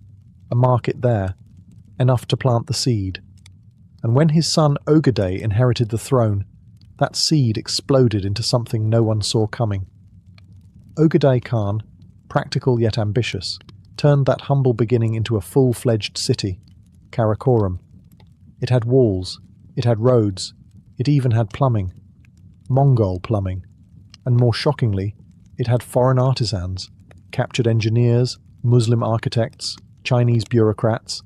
a market there, enough to plant the seed. And when his son Ogedei inherited the throne, that seed exploded into something no one saw coming. Ogedai Khan, practical yet ambitious, turned that humble beginning into a full-fledged city, Karakoram. It had walls, it had roads, it even had plumbing. Mongol plumbing. And more shockingly, it had foreign artisans, captured engineers, Muslim architects, Chinese bureaucrats,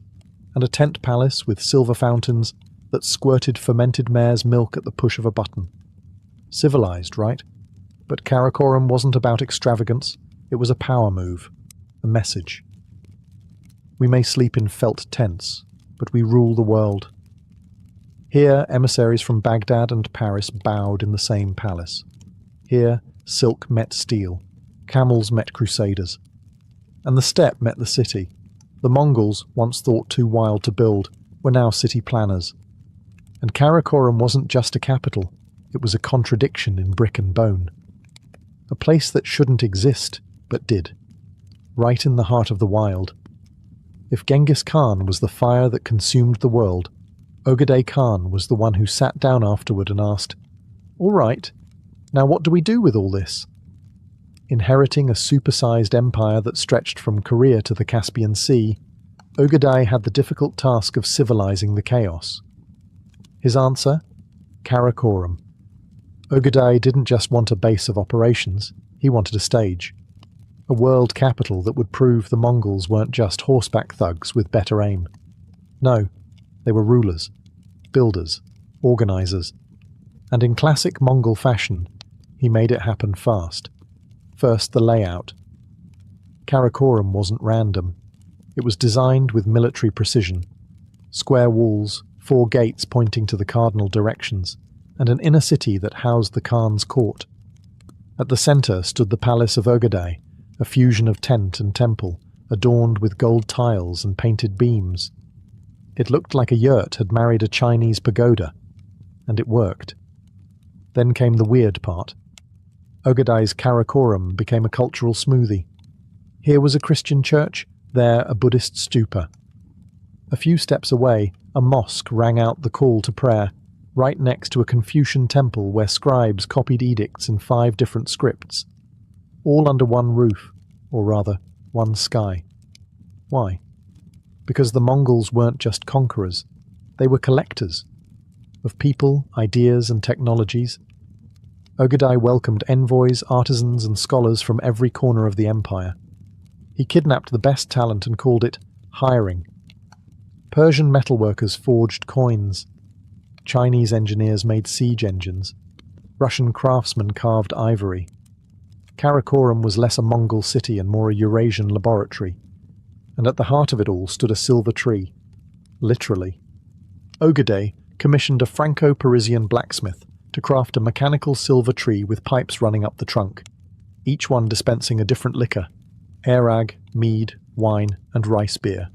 and a tent palace with silver fountains that squirted fermented mare's milk at the push of a button. Civilized, right? But Karakoram wasn't about extravagance, it was a power move, a message. We may sleep in felt tents, but we rule the world. Here, emissaries from Baghdad and Paris bowed in the same palace. Here, silk met steel, camels met crusaders. And the steppe met the city. The Mongols, once thought too wild to build, were now city planners. And Karakoram wasn't just a capital, it was a contradiction in brick and bone. A place that shouldn't exist, but did. Right in the heart of the wild. If Genghis Khan was the fire that consumed the world, Ogedai Khan was the one who sat down afterward and asked, "All right, now what do we do with all this?" Inheriting a supersized empire that stretched from Korea to the Caspian Sea, Ogedai had the difficult task of civilizing the chaos. His answer? Karakoram. Ogedai didn't just want a base of operations, he wanted a stage. A world capital that would prove the Mongols weren't just horseback thugs with better aim. No, they were rulers, builders, organizers. And in classic Mongol fashion, he made it happen fast. First, the layout. Karakoram wasn't random. It was designed with military precision. Square walls, 4 gates pointing to the cardinal directions, and an inner city that housed the Khan's court. At the center stood the palace of Ogedai, a fusion of tent and temple, adorned with gold tiles and painted beams. It looked like a yurt had married a Chinese pagoda, and it worked. Then came the weird part. Ogedai's Karakoram became a cultural smoothie. Here was a Christian church, there a Buddhist stupa. A few steps away, a mosque rang out the call to prayer, right next to a Confucian temple where scribes copied edicts in 5 different scripts. All under one roof, or rather, one sky. Why? Because the Mongols weren't just conquerors, they were collectors. Of people, ideas and technologies. Ogedai welcomed envoys, artisans and scholars from every corner of the empire. He kidnapped the best talent and called it hiring. Persian metalworkers forged coins. Chinese engineers made siege engines. Russian craftsmen carved ivory. Karakoram was less a Mongol city and more a Eurasian laboratory. And at the heart of it all stood a silver tree. Literally. Ogedai commissioned a Franco-Parisian blacksmith to craft a mechanical silver tree with pipes running up the trunk, each one dispensing a different liquor: airag, mead, wine, and rice beer.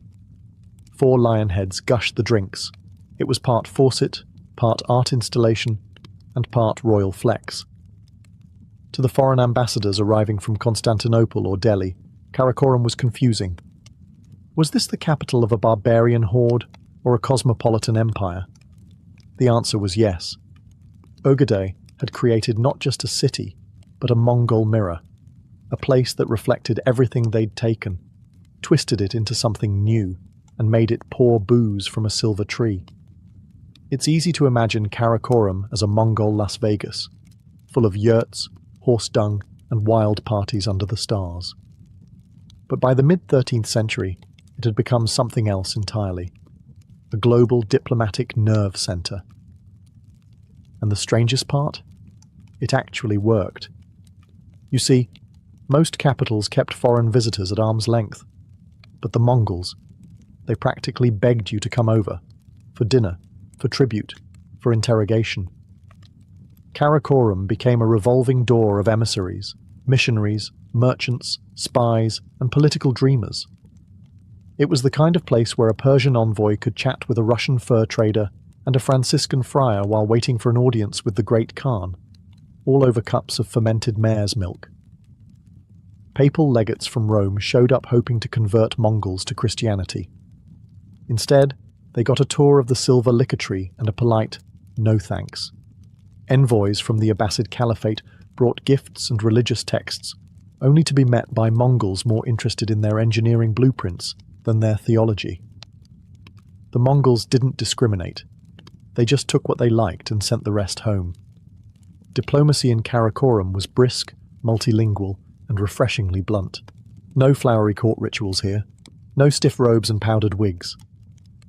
4 lion heads gushed the drinks. It was part faucet, part art installation, and part royal flex. To the foreign ambassadors arriving from Constantinople or Delhi, Karakoram was confusing. Was this the capital of a barbarian horde or a cosmopolitan empire? The answer was yes. Ogedai had created not just a city, but a Mongol mirror, a place that reflected everything they'd taken, twisted it into something new, and made it pour booze from a silver tree. It's easy to imagine Karakoram as a Mongol Las Vegas, full of yurts, horse dung, and wild parties under the stars. But by the mid-13th century, it had become something else entirely, a global diplomatic nerve center. And the strangest part? It actually worked. You see, most capitals kept foreign visitors at arm's length, but the Mongols, they practically begged you to come over, for dinner, for tribute, for interrogation. Karakoram became a revolving door of emissaries, missionaries, merchants, spies, and political dreamers. It was the kind of place where a Persian envoy could chat with a Russian fur trader and a Franciscan friar while waiting for an audience with the great Khan, all over cups of fermented mare's milk. Papal legates from Rome showed up hoping to convert Mongols to Christianity. Instead, they got a tour of the silver liquor tree and a polite "no thanks." Envoys from the Abbasid Caliphate brought gifts and religious texts, only to be met by Mongols more interested in their engineering blueprints than their theology. The Mongols didn't discriminate. They just took what they liked and sent the rest home. Diplomacy in Karakoram was brisk, multilingual, and refreshingly blunt. No flowery court rituals here. No stiff robes and powdered wigs.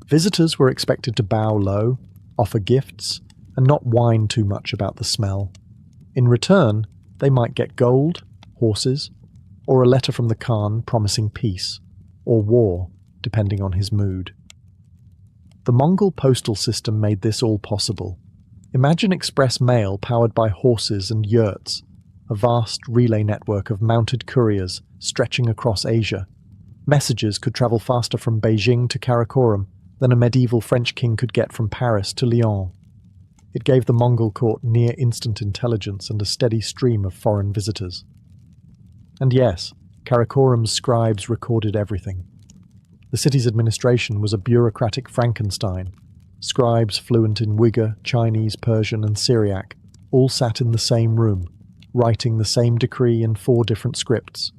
Visitors were expected to bow low, offer gifts, and not whine too much about the smell. In return, they might get gold, horses, or a letter from the Khan promising peace, or war, depending on his mood. The Mongol postal system made this all possible. Imagine express mail powered by horses and yurts, a vast relay network of mounted couriers stretching across Asia. Messages could travel faster from Beijing to Karakoram than a medieval French king could get from Paris to Lyon. It gave the Mongol court near-instant intelligence and a steady stream of foreign visitors. And yes, Karakoram's scribes recorded everything. The city's administration was a bureaucratic Frankenstein. Scribes fluent in Uyghur, Chinese, Persian, and Syriac all sat in the same room, writing the same decree in 4 different scripts.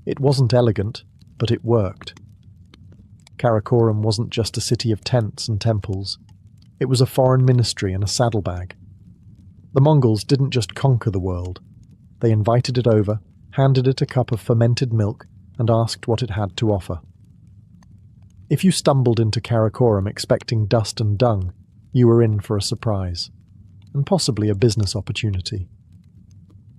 It wasn't elegant, but it worked. Karakoram wasn't just a city of tents and temples. It was a foreign ministry and a saddlebag. The Mongols didn't just conquer the world. They invited it over, handed it a cup of fermented milk, and asked what it had to offer. If you stumbled into Karakoram expecting dust and dung, you were in for a surprise, and possibly a business opportunity.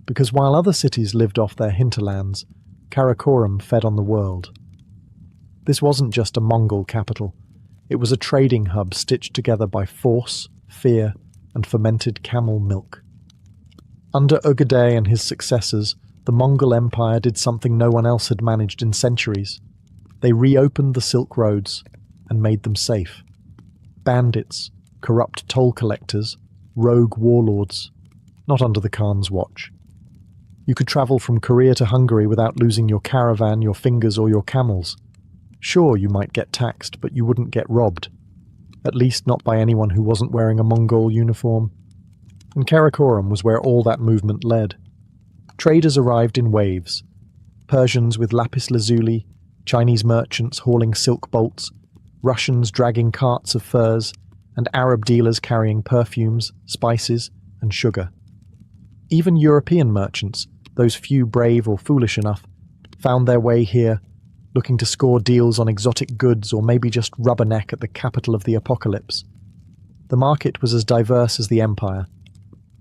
Because while other cities lived off their hinterlands, Karakoram fed on the world. This wasn't just a Mongol capital. It was a trading hub stitched together by force, fear, and fermented camel milk. Under Ögedei and his successors, the Mongol Empire did something no one else had managed in centuries. They reopened the Silk Roads and made them safe. Bandits, corrupt toll collectors, rogue warlords, not under the Khan's watch. You could travel from Korea to Hungary without losing your caravan, your fingers, or your camels. Sure, you might get taxed, but you wouldn't get robbed. At least not by anyone who wasn't wearing a Mongol uniform. And Karakoram was where all that movement led. Traders arrived in waves. Persians with lapis lazuli, Chinese merchants hauling silk bolts, Russians dragging carts of furs, and Arab dealers carrying perfumes, spices, and sugar. Even European merchants, those few brave or foolish enough, found their way here, looking to score deals on exotic goods or maybe just rubberneck at the capital of the apocalypse. The market was as diverse as the empire.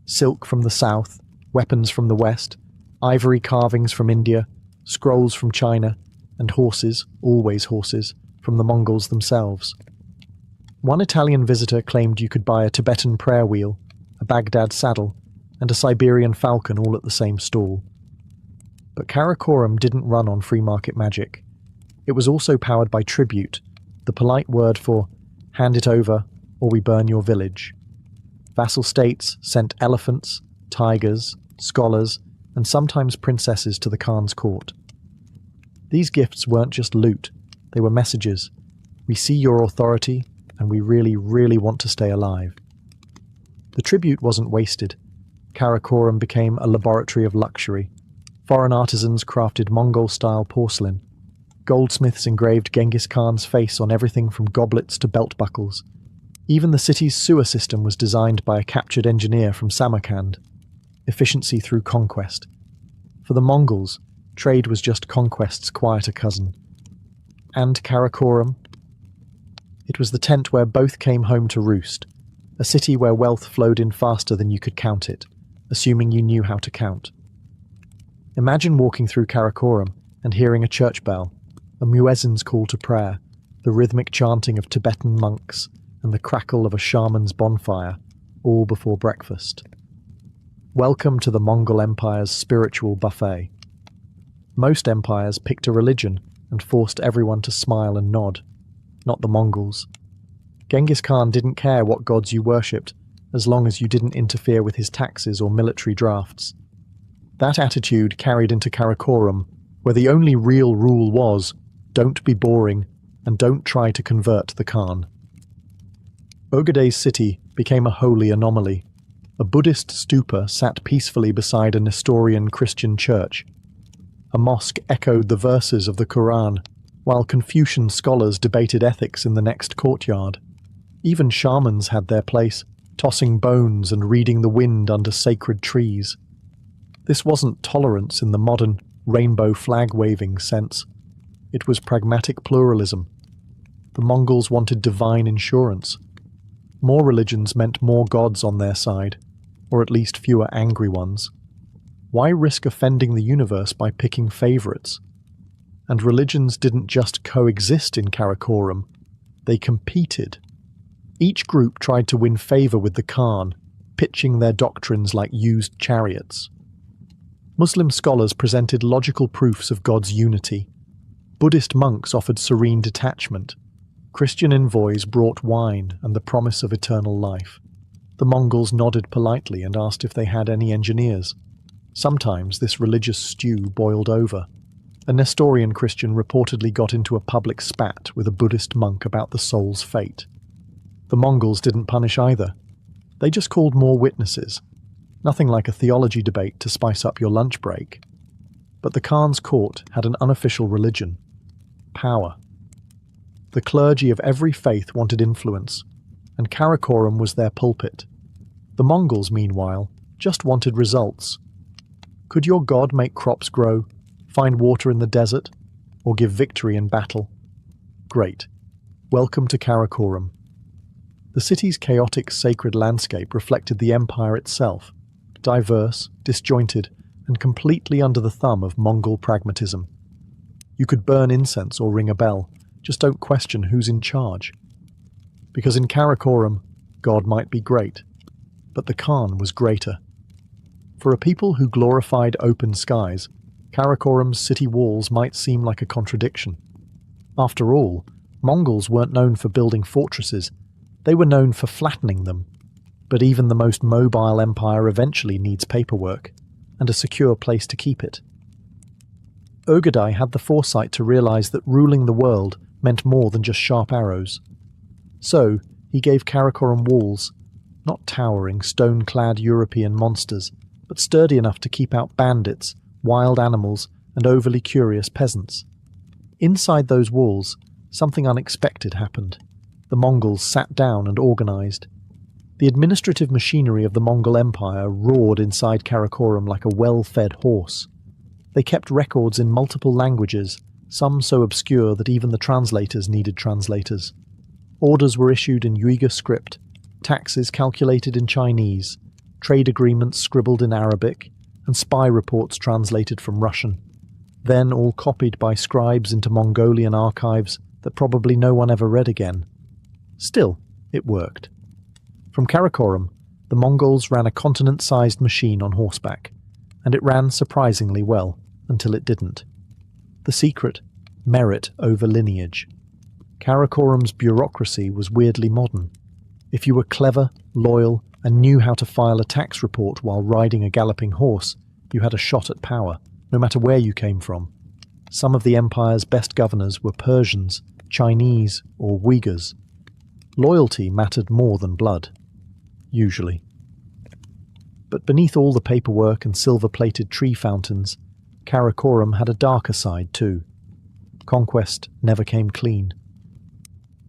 Silk from the south, weapons from the west, ivory carvings from India, scrolls from China, and horses, always horses, from the Mongols themselves. One Italian visitor claimed you could buy a Tibetan prayer wheel, a Baghdad saddle, and a Siberian falcon all at the same stall. But Karakoram didn't run on free market magic. It was also powered by tribute, the polite word for hand it over or we burn your village. Vassal states sent elephants, tigers, scholars, and sometimes princesses to the Khan's court. These gifts weren't just loot, they were messages. We see your authority, and we really, really want to stay alive. The tribute wasn't wasted. Karakoram became a laboratory of luxury. Foreign artisans crafted Mongol-style porcelain. Goldsmiths engraved Genghis Khan's face on everything from goblets to belt buckles. Even the city's sewer system was designed by a captured engineer from Samarkand. Efficiency through conquest. For the Mongols, trade was just conquest's quieter cousin. And Karakoram? It was the tent where both came home to roost, a city where wealth flowed in faster than you could count it, assuming you knew how to count. Imagine walking through Karakoram and hearing a church bell, a muezzin's call to prayer, the rhythmic chanting of Tibetan monks, and the crackle of a shaman's bonfire, all before breakfast. Welcome to the Mongol Empire's spiritual buffet. Most empires picked a religion and forced everyone to smile and nod, not the Mongols. Genghis Khan didn't care what gods you worshipped, as long as you didn't interfere with his taxes or military drafts. That attitude carried into Karakoram, where the only real rule was, don't be boring, and don't try to convert the Khan. Ögedei's city became a holy anomaly. A Buddhist stupa sat peacefully beside a Nestorian Christian church. A mosque echoed the verses of the Quran, while Confucian scholars debated ethics in the next courtyard. Even shamans had their place, tossing bones and reading the wind under sacred trees. This wasn't tolerance in the modern, rainbow flag-waving sense. It was pragmatic pluralism. The Mongols wanted divine insurance. More religions meant more gods on their side, or at least fewer angry ones. Why risk offending the universe by picking favourites? And religions didn't just coexist in Karakoram, they competed. Each group tried to win favour with the Khan, pitching their doctrines like used chariots. Muslim scholars presented logical proofs of God's unity. Buddhist monks offered serene detachment. Christian envoys brought wine and the promise of eternal life. The Mongols nodded politely and asked if they had any engineers. Sometimes this religious stew boiled over. A Nestorian Christian reportedly got into a public spat with a Buddhist monk about the soul's fate. The Mongols didn't punish either. They just called more witnesses. Nothing like a theology debate to spice up your lunch break. But the Khan's court had an unofficial religion: power. The clergy of every faith wanted influence, and Karakoram was their pulpit. The Mongols, meanwhile, just wanted results. Could your god make crops grow, find water in the desert, or give victory in battle? Great. Welcome to Karakoram. The city's chaotic sacred landscape reflected the empire itself, diverse, disjointed, and completely under the thumb of Mongol pragmatism. You could burn incense or ring a bell, just don't question who's in charge. Because in Karakoram, God might be great, but the Khan was greater. For a people who glorified open skies, Karakoram's city walls might seem like a contradiction. After all, Mongols weren't known for building fortresses, they were known for flattening them. But even the most mobile empire eventually needs paperwork, and a secure place to keep it. Ogadai had the foresight to realize that ruling the world meant more than just sharp arrows. So, he gave Karakoram walls, not towering, stone-clad European monsters, but sturdy enough to keep out bandits, wild animals, and overly curious peasants. Inside those walls, something unexpected happened. The Mongols sat down and organized. The administrative machinery of the Mongol Empire roared inside Karakoram like a well-fed horse. They kept records in multiple languages, some so obscure that even the translators needed translators. Orders were issued in Uyghur script, taxes calculated in Chinese, trade agreements scribbled in Arabic, and spy reports translated from Russian. Then all copied by scribes into Mongolian archives that probably no one ever read again. Still, it worked. From Karakoram, the Mongols ran a continent-sized machine on horseback, and it ran surprisingly well, until it didn't. The secret: merit over lineage. Karakoram's bureaucracy was weirdly modern. If you were clever, loyal, and knew how to file a tax report while riding a galloping horse, you had a shot at power, no matter where you came from. Some of the empire's best governors were Persians, Chinese, or Uyghurs. Loyalty mattered more than blood. Usually. But beneath all the paperwork and silver-plated tree fountains, Karakoram had a darker side too. Conquest never came clean.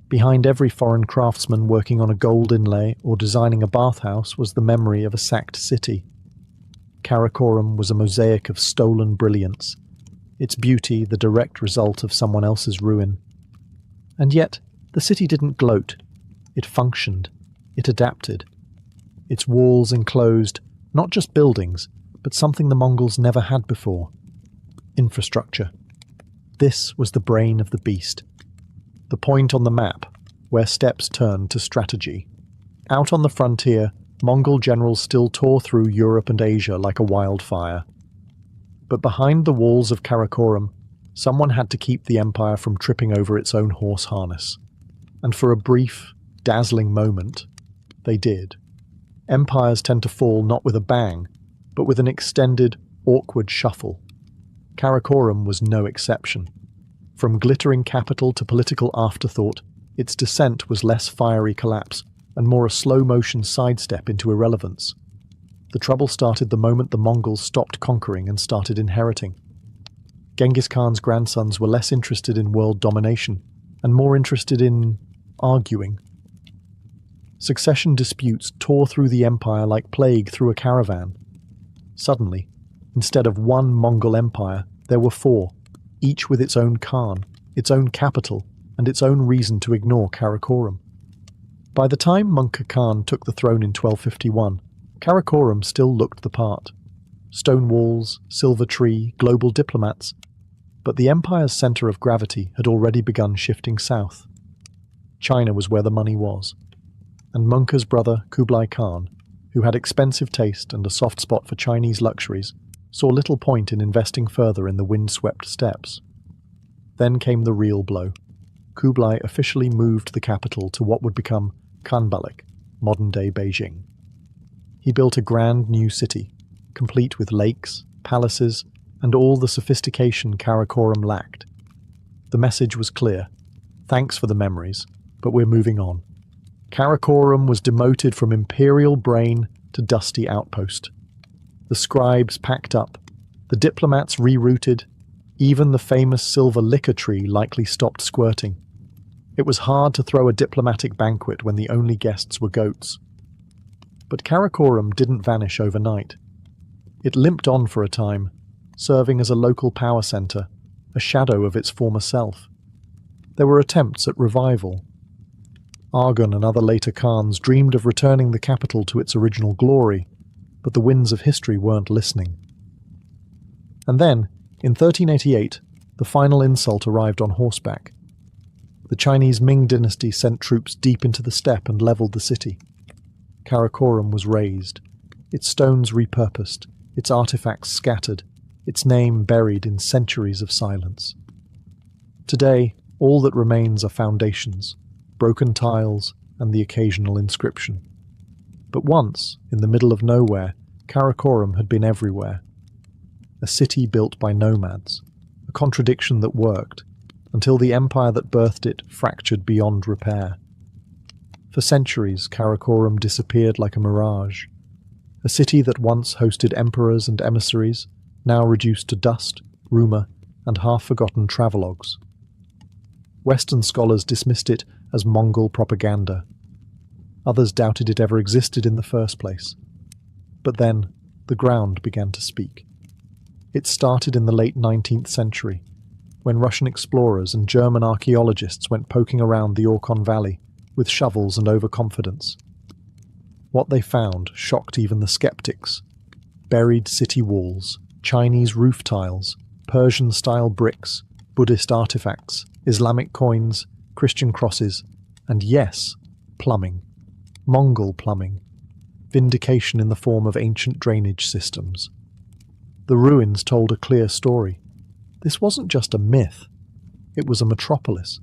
Behind every foreign craftsman working on a gold inlay or designing a bathhouse was the memory of a sacked city. Karakoram was a mosaic of stolen brilliance, its beauty the direct result of someone else's ruin. And yet, the city didn't gloat. It functioned. It adapted. Its walls enclosed not just buildings, but something the Mongols never had before: infrastructure. This was the brain of the beast. The point on the map, where steps turned to strategy. Out on the frontier, Mongol generals still tore through Europe and Asia like a wildfire. But behind the walls of Karakoram, someone had to keep the empire from tripping over its own horse harness. And for a brief, dazzling moment, they did. Empires tend to fall not with a bang, but with an extended, awkward shuffle. Karakoram was no exception. From glittering capital to political afterthought, its descent was less fiery collapse and more a slow-motion sidestep into irrelevance. The trouble started the moment the Mongols stopped conquering and started inheriting. Genghis Khan's grandsons were less interested in world domination and more interested in arguing. Succession disputes tore through the empire like plague through a caravan. Suddenly, instead of one Mongol empire, there were four, each with its own Khan, its own capital, and its own reason to ignore Karakoram. By the time Mungka Khan took the throne in 1251, Karakoram still looked the part. Stone walls, silver tree, global diplomats. But the empire's centre of gravity had already begun shifting south. China was where the money was. And Mungka's brother, Kublai Khan, who had expensive taste and a soft spot for Chinese luxuries, saw little point in investing further in the wind-swept steppes. Then came the real blow. Kublai officially moved the capital to what would become Khanbalik, modern-day Beijing. He built a grand new city, complete with lakes, palaces, and all the sophistication Karakoram lacked. The message was clear. Thanks for the memories, but we're moving on. Karakoram was demoted from imperial brain to dusty outpost. The scribes packed up, the diplomats rerouted, even the famous silver liquor tree likely stopped squirting. It was hard to throw a diplomatic banquet when the only guests were goats. But Karakoram didn't vanish overnight. It limped on for a time, serving as a local power centre, a shadow of its former self. There were attempts at revival. Arghun and other later Khans dreamed of returning the capital to its original glory, but the winds of history weren't listening. And then, in 1388, the final insult arrived on horseback. The Chinese Ming dynasty sent troops deep into the steppe and levelled the city. Karakoram was razed, its stones repurposed, its artifacts scattered, its name buried in centuries of silence. Today, all that remains are foundations, broken tiles, and the occasional inscription. But once, in the middle of nowhere, Karakoram had been everywhere. A city built by nomads, a contradiction that worked, until the empire that birthed it fractured beyond repair. For centuries, Karakoram disappeared like a mirage. A city that once hosted emperors and emissaries, now reduced to dust, rumour, and half-forgotten travelogues. Western scholars dismissed it as Mongol propaganda. Others doubted it ever existed in the first place. But then, the ground began to speak. It started in the late 19th century, when Russian explorers and German archaeologists went poking around the Orkhon Valley with shovels and overconfidence. What they found shocked even the skeptics. Buried city walls, Chinese roof tiles, Persian-style bricks, Buddhist artifacts, Islamic coins, Christian crosses, and yes, plumbing. Mongol plumbing. Vindication in the form of ancient drainage systems. The ruins told a clear story. This wasn't just a myth. It was a metropolis.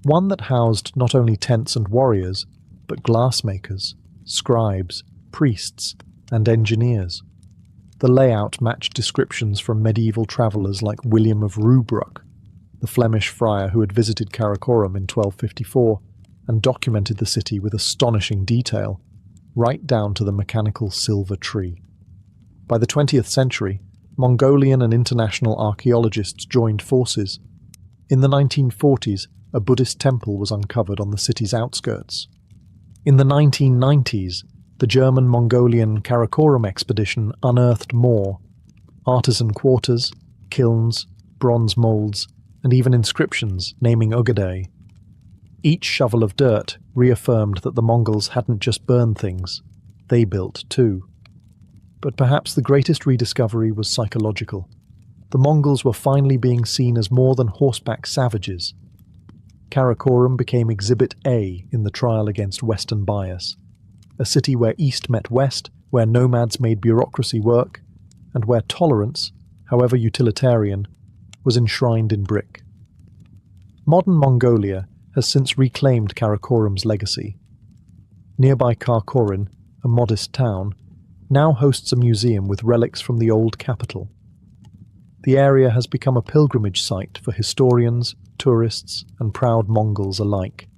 One that housed not only tents and warriors, but glassmakers, scribes, priests, and engineers. The layout matched descriptions from medieval travellers like William of Rubruck, the Flemish friar who had visited Karakoram in 1254 and documented the city with astonishing detail, right down to the mechanical silver tree. By the 20th century, Mongolian and international archaeologists joined forces. In the 1940s, a Buddhist temple was uncovered on the city's outskirts. In the 1990s, the German-Mongolian Karakoram expedition unearthed more: artisan quarters, kilns, bronze moulds, and even inscriptions naming Ugadai. Each shovel of dirt reaffirmed that the Mongols hadn't just burned things, they built too. But perhaps the greatest rediscovery was psychological. The Mongols were finally being seen as more than horseback savages. Karakoram became Exhibit A in the trial against Western bias, a city where East met West, where nomads made bureaucracy work, and where tolerance, however utilitarian, was enshrined in brick. Modern Mongolia has since reclaimed Karakoram's legacy. Nearby Karakoram, a modest town, now hosts a museum with relics from the old capital. The area has become a pilgrimage site for historians, tourists, and proud Mongols alike.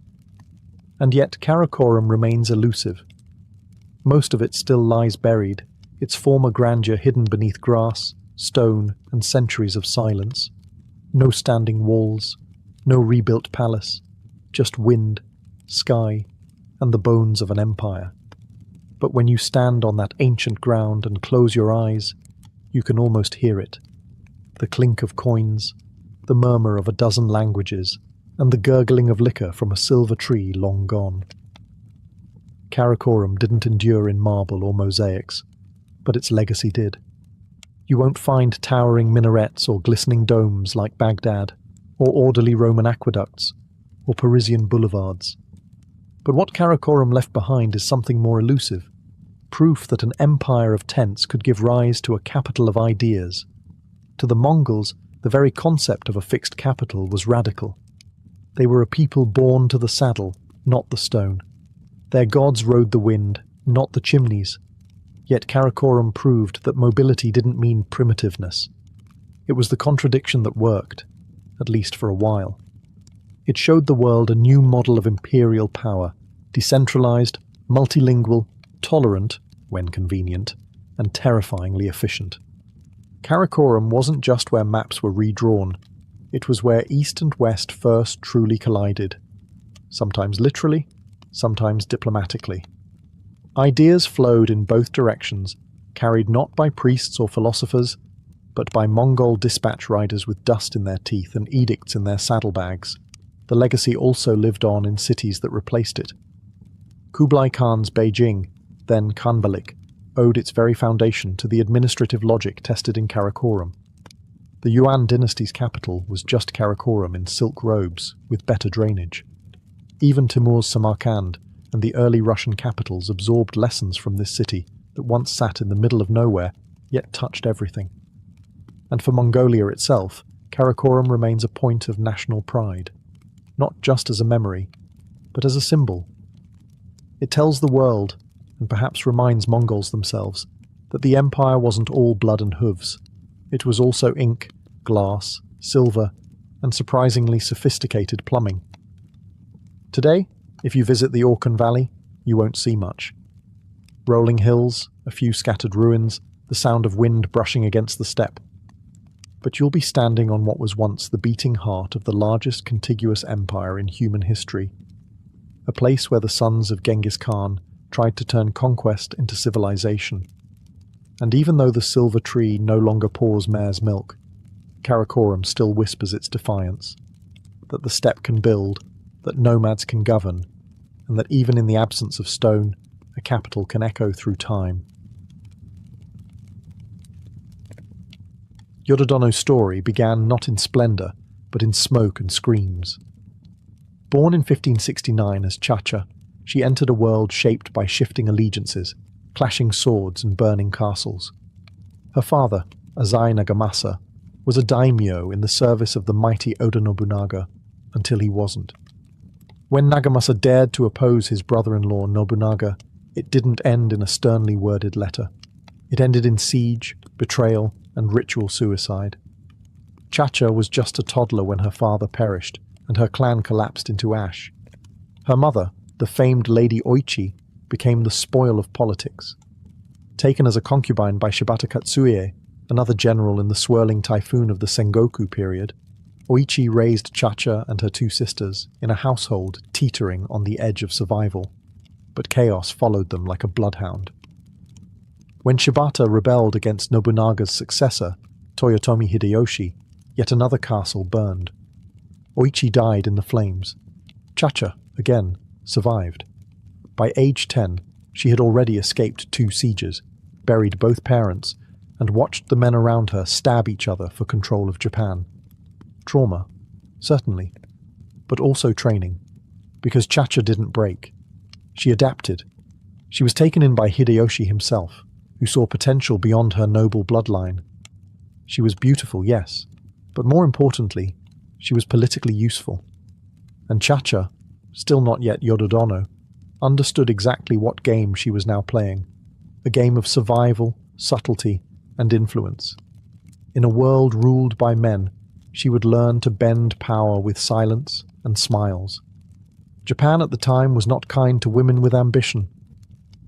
And yet Karakoram remains elusive. Most of it still lies buried, its former grandeur hidden beneath grass, stone, and centuries of silence. No standing walls, no rebuilt palace, just wind, sky, and the bones of an empire. But when you stand on that ancient ground and close your eyes, you can almost hear it. The clink of coins, the murmur of a dozen languages, and the gurgling of liquor from a silver tree long gone. Karakoram didn't endure in marble or mosaics, but its legacy did. You won't find towering minarets or glistening domes like Baghdad, or orderly Roman aqueducts, or Parisian boulevards. But what Karakoram left behind is something more elusive, proof that an empire of tents could give rise to a capital of ideas. To the Mongols, the very concept of a fixed capital was radical. They were a people born to the saddle, not the stone. Their gods rode the wind, not the chimneys. Yet Karakoram proved that mobility didn't mean primitiveness. It was the contradiction that worked, at least for a while. It showed the world a new model of imperial power, decentralized, multilingual, tolerant, when convenient, and terrifyingly efficient. Karakoram wasn't just where maps were redrawn, it was where East and West first truly collided, sometimes literally, sometimes diplomatically. Ideas flowed in both directions, carried not by priests or philosophers, but by Mongol dispatch riders with dust in their teeth and edicts in their saddlebags. The legacy also lived on in cities that replaced it. Kublai Khan's Beijing, then Khanbalik, owed its very foundation to the administrative logic tested in Karakoram. The Yuan dynasty's capital was just Karakoram in silk robes, with better drainage. Even Timur's Samarkand and the early Russian capitals absorbed lessons from this city that once sat in the middle of nowhere, yet touched everything. And for Mongolia itself, Karakoram remains a point of national pride, not just as a memory, but as a symbol. It tells the world, and perhaps reminds Mongols themselves, that the empire wasn't all blood and hooves. It was also ink, glass, silver, and surprisingly sophisticated plumbing. Today, if you visit the Orkhon Valley, you won't see much. Rolling hills, a few scattered ruins, the sound of wind brushing against the steppe. But you'll be standing on what was once the beating heart of the largest contiguous empire in human history, a place where the sons of Genghis Khan tried to turn conquest into civilization. And even though the silver tree no longer pours mare's milk, Karakoram still whispers its defiance, that the steppe can build, that nomads can govern, and that even in the absence of stone, a capital can echo through time. Yodordono's story began not in splendour, but in smoke and screams. Born in 1569 as Chacha, she entered a world shaped by shifting allegiances, clashing swords and burning castles. Her father, Azai Nagamasa, was a daimyo in the service of the mighty Oda Nobunaga, until he wasn't. When Nagamasa dared to oppose his brother-in-law Nobunaga, it didn't end in a sternly worded letter. It ended in siege, betrayal, and ritual suicide. Chacha was just a toddler when her father perished, and her clan collapsed into ash. Her mother, the famed Lady Oichi, became the spoil of politics. Taken as a concubine by Shibata Katsuie, another general in the swirling typhoon of the Sengoku period, Oichi raised Chacha and her two sisters in a household teetering on the edge of survival, but chaos followed them like a bloodhound. When Shibata rebelled against Nobunaga's successor, Toyotomi Hideyoshi, yet another castle burned. Oichi died in the flames. Chacha, again, survived. By age 10, she had already escaped 2 sieges, buried both parents, and watched the men around her stab each other for control of Japan. Trauma, certainly, but also training, because Chacha didn't break. She adapted. She was taken in by Hideyoshi himself, who saw potential beyond her noble bloodline. She was beautiful, yes, but more importantly, she was politically useful. And Chacha, still not yet Yodordono, understood exactly what game she was now playing, a game of survival, subtlety, and influence. In a world ruled by men, she would learn to bend power with silence and smiles. Japan at the time was not kind to women with ambition,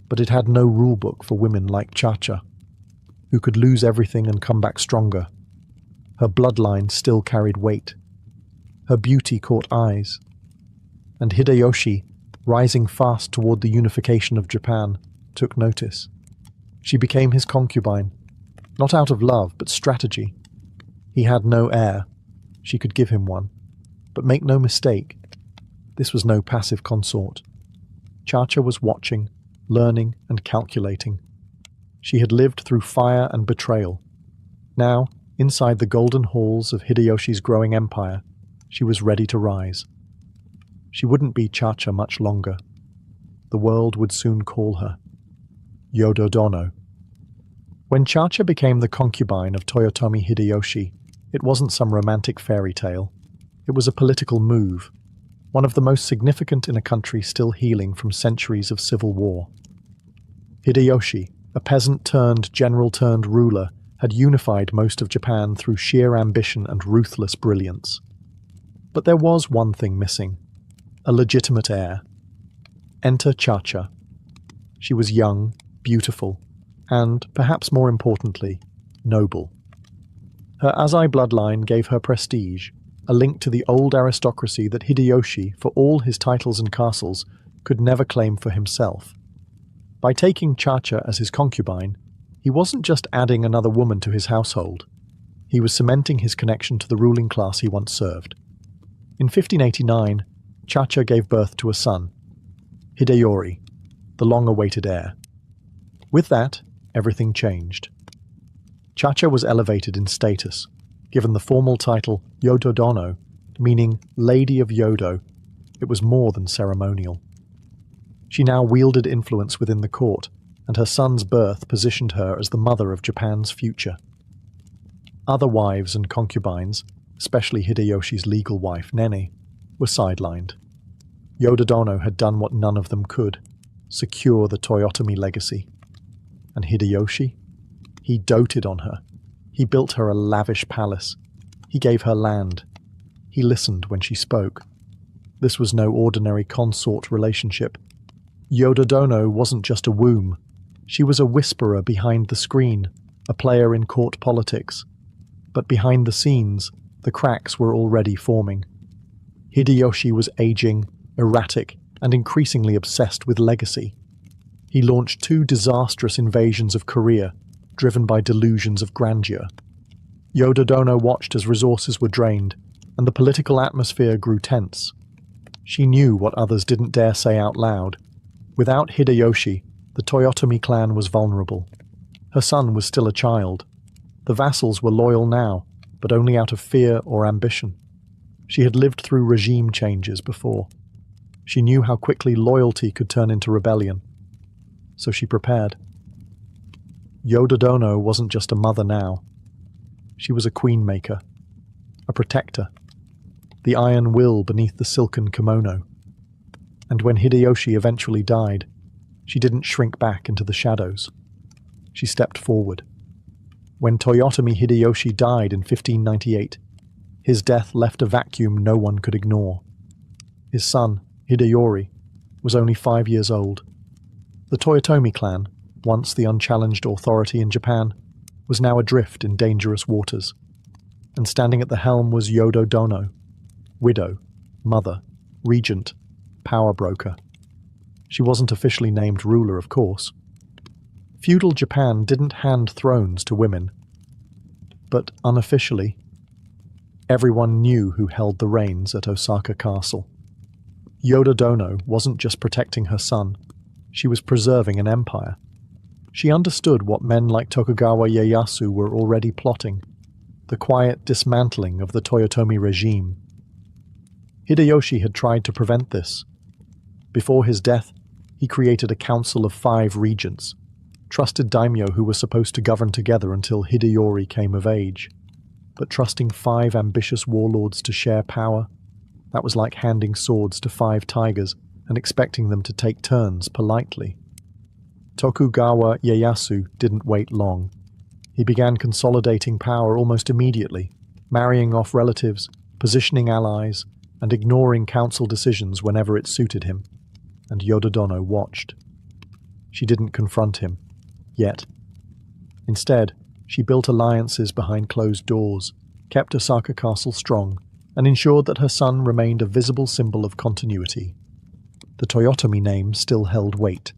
but it had no rulebook for women like Chacha. who could lose everything and come back stronger. Her bloodline still carried weight. Her beauty caught eyes. And Hideyoshi, rising fast toward the unification of Japan, took notice. She became his concubine, not out of love, but strategy. He had no heir. She could give him one. But make no mistake, this was no passive consort. Chacha was watching, learning, and calculating. She had lived through fire and betrayal. Now, inside the golden halls of Hideyoshi's growing empire, she was ready to rise. She wouldn't be Chacha much longer. The world would soon call her Yododono. When Chacha became the concubine of Toyotomi Hideyoshi, it wasn't some romantic fairy tale. It was a political move, one of the most significant in a country still healing from centuries of civil war. Hideyoshi, a peasant-turned-general-turned-ruler, had unified most of Japan through sheer ambition and ruthless brilliance. But there was one thing missing: a legitimate heir. Enter Chacha. She was young, beautiful, and, perhaps more importantly, noble. Her Azai bloodline gave her prestige, a link to the old aristocracy that Hideyoshi, for all his titles and castles, could never claim for himself. By taking Chacha as his concubine, he wasn't just adding another woman to his household. He was cementing his connection to the ruling class he once served. In 1589, Chacha gave birth to a son, Hideyori, the long-awaited heir. With that, everything changed. Chacha was elevated in status, given the formal title Yododono, meaning Lady of Yodo. It was more than ceremonial. She now wielded influence within the court, and her son's birth positioned her as the mother of Japan's future. Other wives and concubines, especially Hideyoshi's legal wife, Nene, were sidelined. Yododono had done what none of them could: secure the Toyotomi legacy. And Hideyoshi? He doted on her. He built her a lavish palace. He gave her land. He listened when she spoke. This was no ordinary consort relationship. Yododono wasn't just a womb. She was a whisperer behind the screen, a player in court politics. But behind the scenes, the cracks were already forming. Hideyoshi was aging, erratic, and increasingly obsessed with legacy. He launched 2 disastrous invasions of Korea, driven by delusions of grandeur. Yododono watched as resources were drained, and the political atmosphere grew tense. She knew what others didn't dare say out loud. Without Hideyoshi, the Toyotomi clan was vulnerable. Her son was still a child. The vassals were loyal now, but only out of fear or ambition. She had lived through regime changes before. She knew how quickly loyalty could turn into rebellion. So she prepared. Yododono wasn't just a mother now. She was a queen-maker, a protector, the iron will beneath the silken kimono. And when Hideyoshi eventually died, she didn't shrink back into the shadows. She stepped forward. When Toyotomi Hideyoshi died in 1598, his death left a vacuum no one could ignore. His son, Hideyori, was only 5 years old. The Toyotomi clan, once the unchallenged authority in Japan, was now adrift in dangerous waters. And standing at the helm was Yododono, widow, mother, regent, power broker. She wasn't officially named ruler, of course. Feudal Japan didn't hand thrones to women. But unofficially, everyone knew who held the reins at Osaka Castle. Yododono wasn't just protecting her son, she was preserving an empire. She understood what men like Tokugawa Ieyasu were already plotting: the quiet dismantling of the Toyotomi regime. Hideyoshi had tried to prevent this. Before his death, he created a council of 5 regents, trusted daimyo who were supposed to govern together until Hideyori came of age. But trusting 5 ambitious warlords to share power, that was like handing swords to 5 tigers and expecting them to take turns politely. Tokugawa Ieyasu didn't wait long. He began consolidating power almost immediately, marrying off relatives, positioning allies, and ignoring council decisions whenever it suited him. And Yododono watched. She didn't confront him, yet. Instead, She built alliances behind closed doors, kept Osaka Castle strong, and ensured that her son remained a visible symbol of continuity. The Toyotomi name still held weight,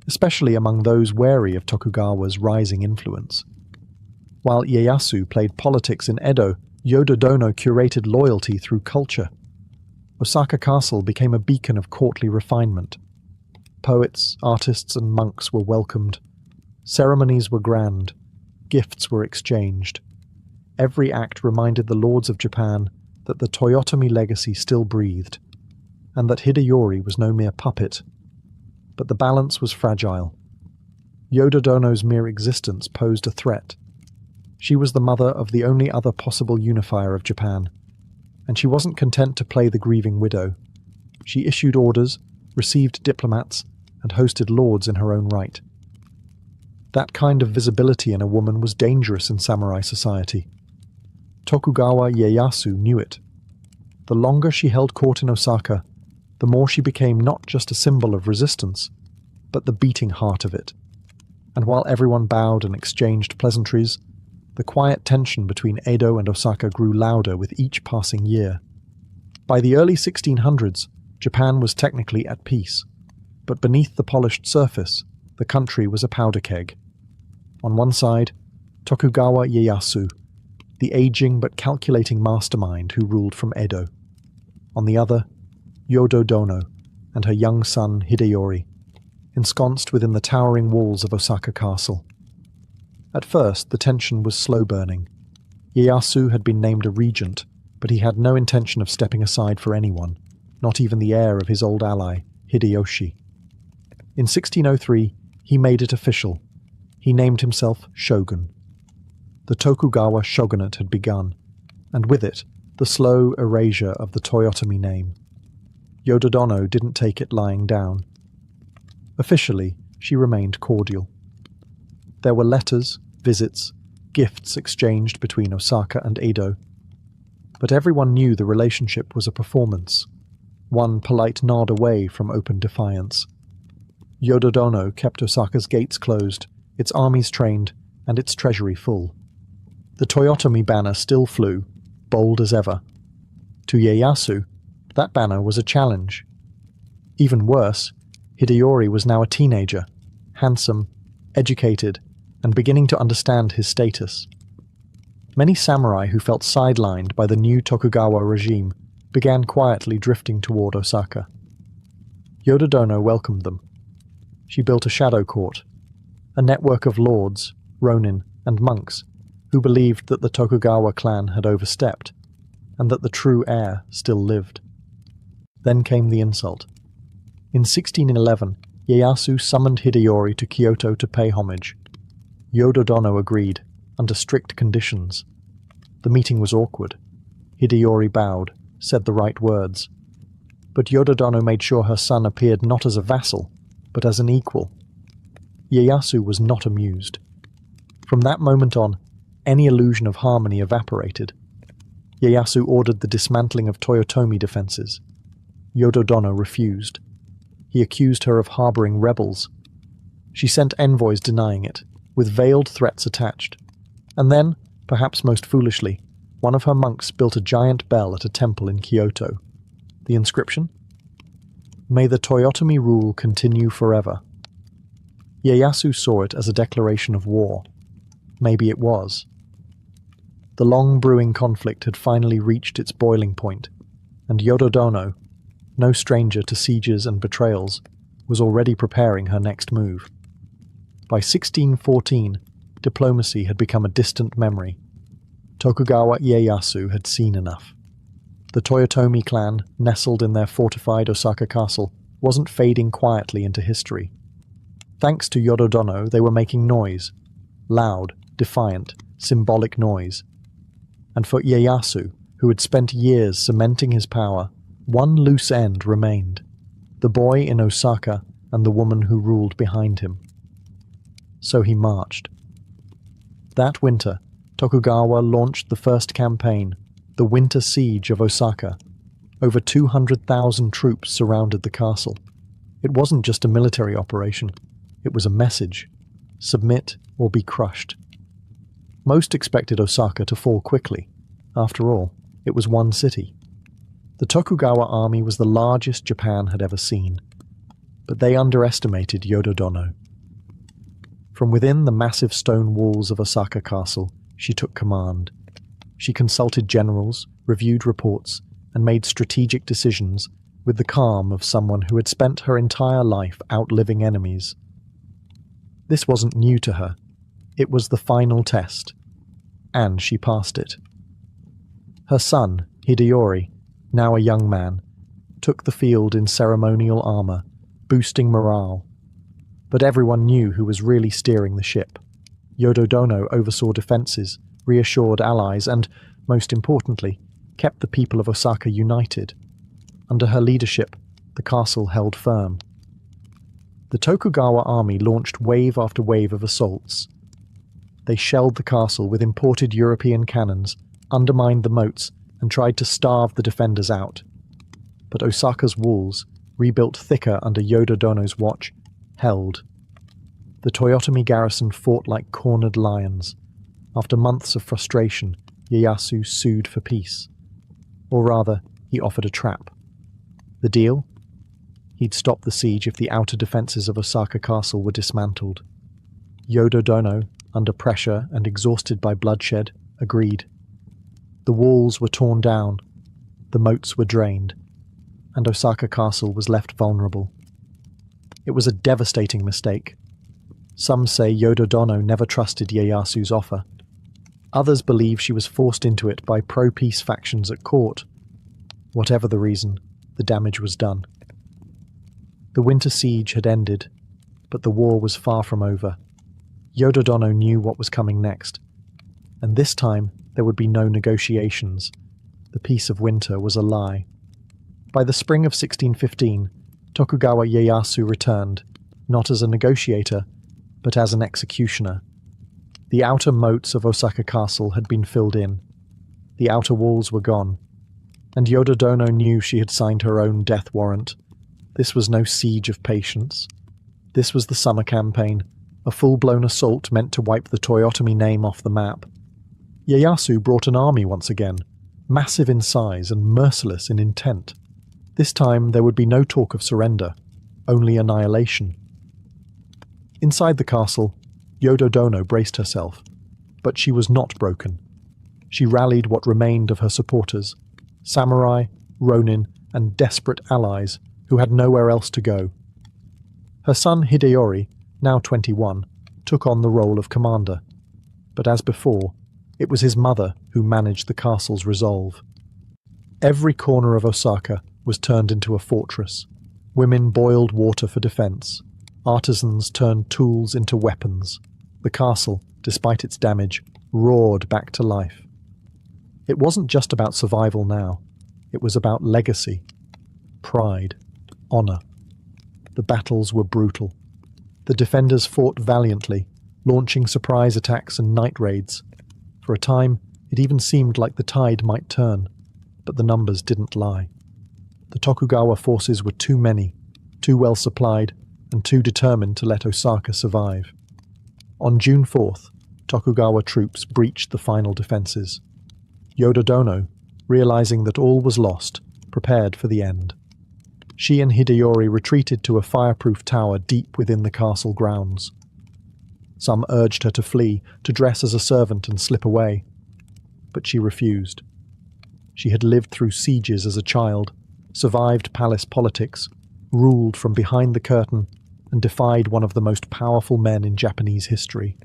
especially among those wary of Tokugawa's rising influence. While Ieyasu played politics in Edo, Yododono curated loyalty through culture. Osaka Castle became a beacon of courtly refinement. Poets, artists, and monks were welcomed. Ceremonies were grand. Gifts were exchanged. Every act reminded the lords of Japan that the Toyotomi legacy still breathed, and that Hideyori was no mere puppet. But the balance was fragile. Yododono's mere existence posed a threat. She was the mother of the only other possible unifier of Japan, and she wasn't content to play the grieving widow. She issued orders, received diplomats, and hosted lords in her own right. That kind of visibility in a woman was dangerous in samurai society. Tokugawa Ieyasu knew it. The longer she held court in Osaka, the more she became not just a symbol of resistance, but the beating heart of it. And while everyone bowed and exchanged pleasantries, the quiet tension between Edo and Osaka grew louder with each passing year. By the early 1600s, Japan was technically at peace, but beneath the polished surface, the country was a powder keg. On one side, Tokugawa Ieyasu, the aging but calculating mastermind who ruled from Edo. On the other, Yododono and her young son Hideyori, ensconced within the towering walls of Osaka Castle. At first, the tension was slow-burning. Ieyasu had been named a regent, but he had no intention of stepping aside for anyone, not even the heir of his old ally, Hideyoshi. In 1603, he made it official. He named himself shogun. The Tokugawa shogunate had begun, and with it, the slow erasure of the Toyotomi name. Yododono didn't take it lying down. Officially, she remained cordial. There were letters, visits, gifts exchanged between Osaka and Edo. But everyone knew the relationship was a performance, one polite nod away from open defiance. Yododono kept Osaka's gates closed, its armies trained, and its treasury full. The Toyotomi banner still flew, bold as ever. To Ieyasu, that banner was a challenge. Even worse, Hideyori was now a teenager, handsome, educated, and beginning to understand his status. Many samurai who felt sidelined by the new Tokugawa regime began quietly drifting toward Osaka. Yododono welcomed them. She built a shadow court, a network of lords, ronin, and monks who believed that the Tokugawa clan had overstepped, and that the true heir still lived. Then came the insult. In 1611, Ieyasu summoned Hideyori to Kyoto to pay homage. Yododono agreed, under strict conditions. The meeting was awkward. Hideyori bowed, said the right words. But Yododono made sure her son appeared not as a vassal, but as an equal. Ieyasu was not amused. From that moment on, any illusion of harmony evaporated. Ieyasu ordered the dismantling of Toyotomi defenses. Yododono refused. He accused her of harboring rebels. She sent envoys denying it, with veiled threats attached. And then, perhaps most foolishly, one of her monks built a giant bell at a temple in Kyoto. The inscription? "May the Toyotomi rule continue forever." Ieyasu saw it as a declaration of war. Maybe it was. The long-brewing conflict had finally reached its boiling point, and Yododono, no stranger to sieges and betrayals, was already preparing her next move. By 1614, diplomacy had become a distant memory. Tokugawa Ieyasu had seen enough. The Toyotomi clan, nestled in their fortified Osaka castle, wasn't fading quietly into history. Thanks to Yododono, they were making noise. Loud, defiant, symbolic noise. And for Ieyasu, who had spent years cementing his power, one loose end remained: the boy in Osaka and the woman who ruled behind him. So he marched. That winter, Tokugawa launched the first campaign, the Winter Siege of Osaka. Over 200,000 troops surrounded the castle. It wasn't just a military operation. It was a message: submit or be crushed. Most expected Osaka to fall quickly. After all, it was one city. The Tokugawa army was the largest Japan had ever seen, but they underestimated Yododono. From within the massive stone walls of Osaka Castle, she took command. She consulted generals, reviewed reports, and made strategic decisions with the calm of someone who had spent her entire life outliving enemies. This wasn't new to her. It was the final test, and she passed it. Her son, Hideyori, now a young man, took the field in ceremonial armor, boosting morale. But everyone knew who was really steering the ship. Yododono oversaw defenses, reassured allies, and, most importantly, kept the people of Osaka united. Under her leadership, the castle held firm. The Tokugawa army launched wave after wave of assaults. They shelled the castle with imported European cannons, undermined the moats, and tried to starve the defenders out. But Osaka's walls, rebuilt thicker under Yododono's watch, held. The Toyotomi garrison fought like cornered lions. After months of frustration, Ieyasu sued for peace. Or rather, he offered a trap. The deal? He'd stop the siege if the outer defences of Osaka Castle were dismantled. Yododono, under pressure and exhausted by bloodshed, agreed. The walls were torn down, the moats were drained, and Osaka Castle was left vulnerable. It was a devastating mistake. Some say Yododono never trusted Ieyasu's offer. Others believe she was forced into it by pro-peace factions at court. Whatever the reason, the damage was done. The winter siege had ended, but the war was far from over. Yododono knew what was coming next, and this time there would be no negotiations. The peace of winter was a lie. By the spring of 1615, Tokugawa Ieyasu returned, not as a negotiator, but as an executioner. The outer moats of Osaka Castle had been filled in. The outer walls were gone, and Yododono knew she had signed her own death warrant. This was no siege of patience. This was the summer campaign, a full-blown assault meant to wipe the Toyotomi name off the map. Ieyasu brought an army once again, massive in size and merciless in intent. This time there would be no talk of surrender, only annihilation. Inside the castle, Yododono braced herself, but she was not broken. She rallied what remained of her supporters, samurai, ronin, and desperate allies who had nowhere else to go. Her son Hideyori, now 21, took on the role of commander, but as before, it was his mother who managed the castle's resolve. Every corner of Osaka was turned into a fortress. Women boiled water for defense. Artisans turned tools into weapons. The castle, despite its damage, roared back to life. It wasn't just about survival now. It was about legacy, pride, honor. The battles were brutal. The defenders fought valiantly, launching surprise attacks and night raids. For a time, it even seemed like the tide might turn, but the numbers didn't lie. The Tokugawa forces were too many, too well supplied, and too determined to let Osaka survive. On June 4th, Tokugawa troops breached the final defences. Yododono, realizing that all was lost, prepared for the end. She and Hideyori retreated to a fireproof tower deep within the castle grounds. Some urged her to flee, to dress as a servant and slip away. But she refused. She had lived through sieges as a child, survived palace politics, ruled from behind the curtain, and defied one of the most powerful men in Japanese history.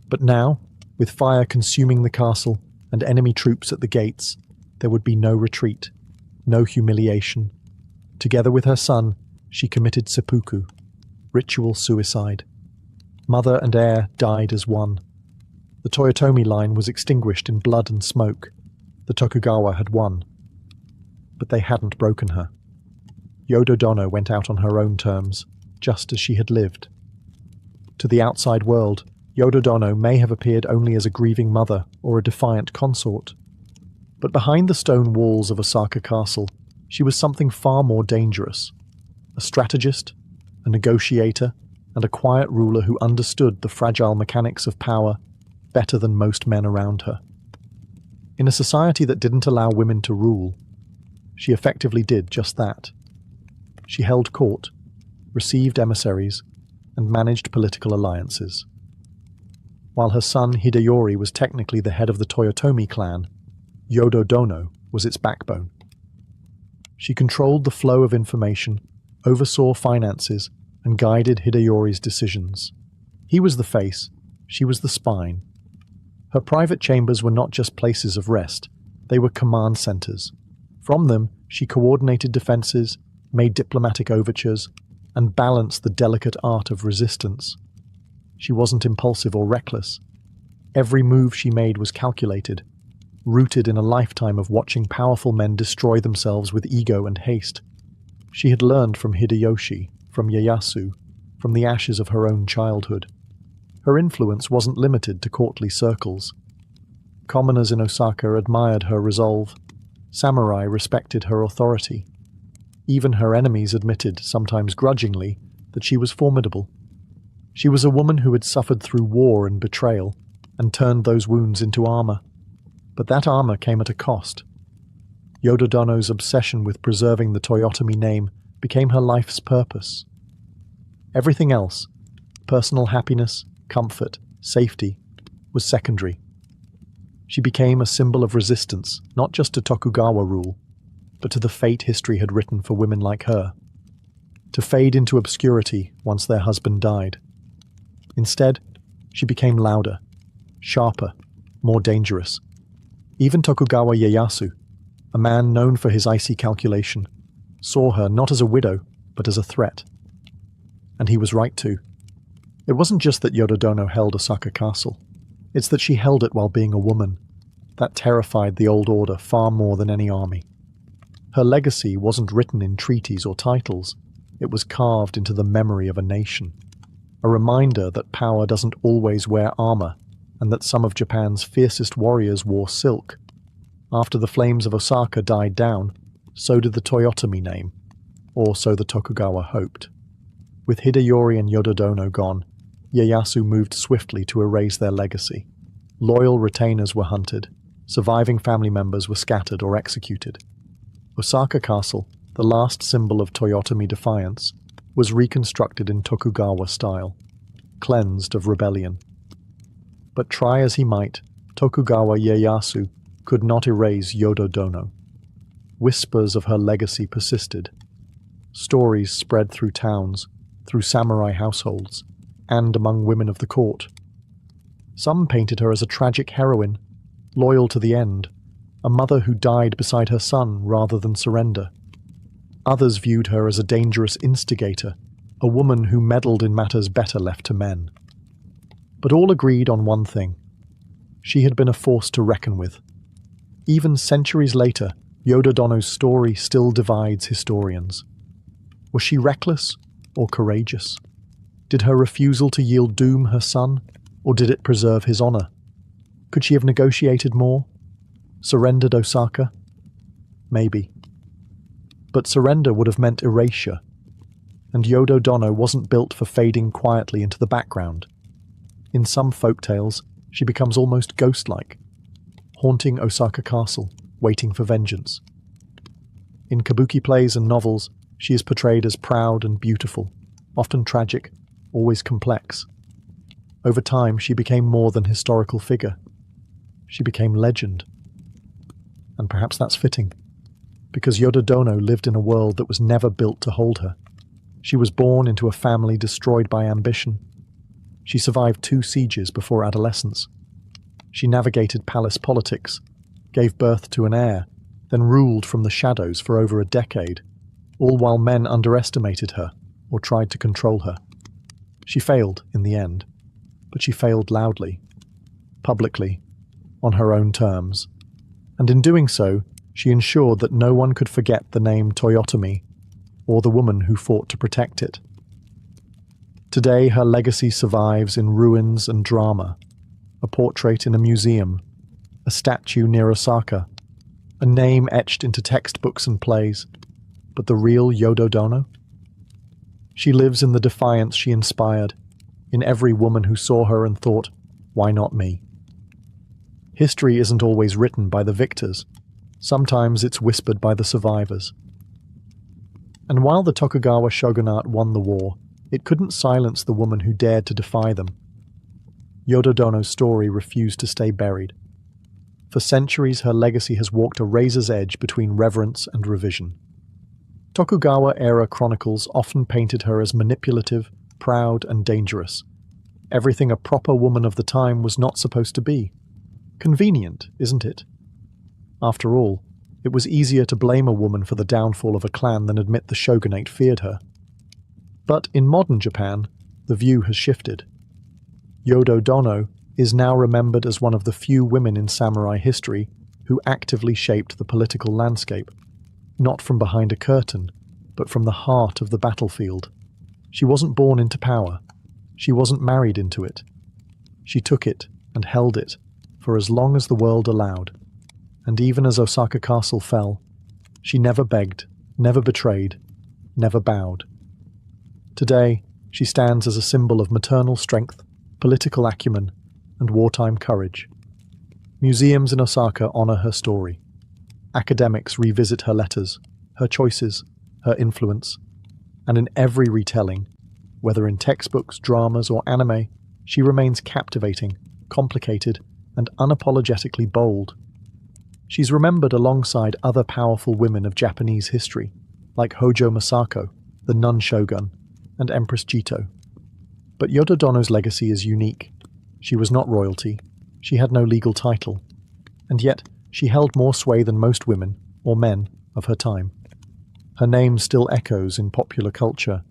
But now, with fire consuming the castle and enemy troops at the gates, there would be no retreat, no humiliation. Together with her son, she committed seppuku, ritual suicide. Mother and heir died as one. The Toyotomi line was extinguished in blood and smoke. The Tokugawa had won. But they hadn't broken her. Yododono went out on her own terms, just as she had lived. To the outside world, Yododono may have appeared only as a grieving mother or a defiant consort. But behind the stone walls of Osaka Castle, she was something far more dangerous. A strategist, a negotiator, and a quiet ruler who understood the fragile mechanics of power, better than most men around her. In a society that didn't allow women to rule, she effectively did just that. She held court, received emissaries, and managed political alliances. While her son Hideyori was technically the head of the Toyotomi clan, Yodo-dono was its backbone. She controlled the flow of information, oversaw finances, and guided Hideyori's decisions. He was the face, she was the spine. Her private chambers were not just places of rest, they were command centers. From them, she coordinated defenses, made diplomatic overtures, and balanced the delicate art of resistance. She wasn't impulsive or reckless. Every move she made was calculated, rooted in a lifetime of watching powerful men destroy themselves with ego and haste. She had learned from Hideyoshi, from Ieyasu, from the ashes of her own childhood. Her influence wasn't limited to courtly circles. Commoners in Osaka admired her resolve. Samurai respected her authority. Even her enemies admitted, sometimes grudgingly, that she was formidable. She was a woman who had suffered through war and betrayal, and turned those wounds into armor. But that armor came at a cost. Yodo-dono's obsession with preserving the Toyotomi name became her life's purpose. Everything else, personal happiness, comfort, safety, was secondary. She became a symbol of resistance, not just to Tokugawa rule, but to the fate history had written for women like her, to fade into obscurity once their husband died. Instead, she became louder, sharper, more dangerous. Even Tokugawa Ieyasu, a man known for his icy calculation, saw her not as a widow, but as a threat. And he was right too. It wasn't just that Yodo-dono held Osaka Castle. It's that she held it while being a woman. That terrified the old order far more than any army. Her legacy wasn't written in treaties or titles. It was carved into the memory of a nation. A reminder that power doesn't always wear armor, and that some of Japan's fiercest warriors wore silk. After the flames of Osaka died down, so did the Toyotomi name, or so the Tokugawa hoped. With Hideyori and Yodo-dono gone, Ieyasu moved swiftly to erase their legacy. Loyal retainers were hunted, surviving family members were scattered or executed. Osaka Castle, the last symbol of Toyotomi defiance, was reconstructed in Tokugawa style, cleansed of rebellion. But try as he might, Tokugawa Ieyasu could not erase Yodo-dono. Whispers of her legacy persisted. Stories spread through towns, through samurai households, and among women of the court. Some painted her as a tragic heroine, loyal to the end, a mother who died beside her son rather than surrender. Others viewed her as a dangerous instigator, a woman who meddled in matters better left to men. But all agreed on one thing. She had been a force to reckon with. Even centuries later, Yodo-dono's story still divides historians. Was she reckless or courageous? Did her refusal to yield doom her son, or did it preserve his honor? Could she have negotiated more? Surrendered Osaka? Maybe. But surrender would have meant erasure, and Yodo-dono wasn't built for fading quietly into the background. In some folktales, she becomes almost ghost-like, haunting Osaka Castle, waiting for vengeance. In kabuki plays and novels, she is portrayed as proud and beautiful, often tragic, always complex. Over time, she became more than historical figure. She became legend. And perhaps that's fitting, because Yodo-dono lived in a world that was never built to hold her. She was born into a family destroyed by ambition. She survived 2 sieges before adolescence. She navigated palace politics, gave birth to an heir, then ruled from the shadows for over a decade, all while men underestimated her or tried to control her. She failed in the end, but she failed loudly, publicly, on her own terms. And in doing so, she ensured that no one could forget the name Toyotomi or the woman who fought to protect it. Today, her legacy survives in ruins and drama, a portrait in a museum, a statue near Osaka, a name etched into textbooks and plays. But the real Yodo-dono? She lives in the defiance she inspired, in every woman who saw her and thought, why not me? History isn't always written by the victors. Sometimes it's whispered by the survivors. And while the Tokugawa shogunate won the war, it couldn't silence the woman who dared to defy them. Yododono's story refused to stay buried. For centuries, her legacy has walked a razor's edge between reverence and revision. Tokugawa-era chronicles often painted her as manipulative, proud, and dangerous. Everything a proper woman of the time was not supposed to be. Convenient, isn't it? After all, it was easier to blame a woman for the downfall of a clan than admit the shogunate feared her. But in modern Japan, the view has shifted. Yododono is now remembered as one of the few women in samurai history who actively shaped the political landscape, not from behind a curtain, but from the heart of the battlefield. She wasn't born into power. She wasn't married into it. She took it and held it for as long as the world allowed. And even as Osaka Castle fell, she never begged, never betrayed, never bowed. Today, she stands as a symbol of maternal strength, political acumen, and wartime courage. Museums in Osaka honor her story. Academics revisit her letters, her choices, her influence, and in every retelling, whether in textbooks, dramas, or anime, she remains captivating, complicated, and unapologetically bold. She's remembered alongside other powerful women of Japanese history, like Hojo Masako, the nun shogun, and Empress Jito. But Yododono's legacy is unique. She was not royalty, she had no legal title, and yet she held more sway than most women, or men, of her time. Her name still echoes in popular culture.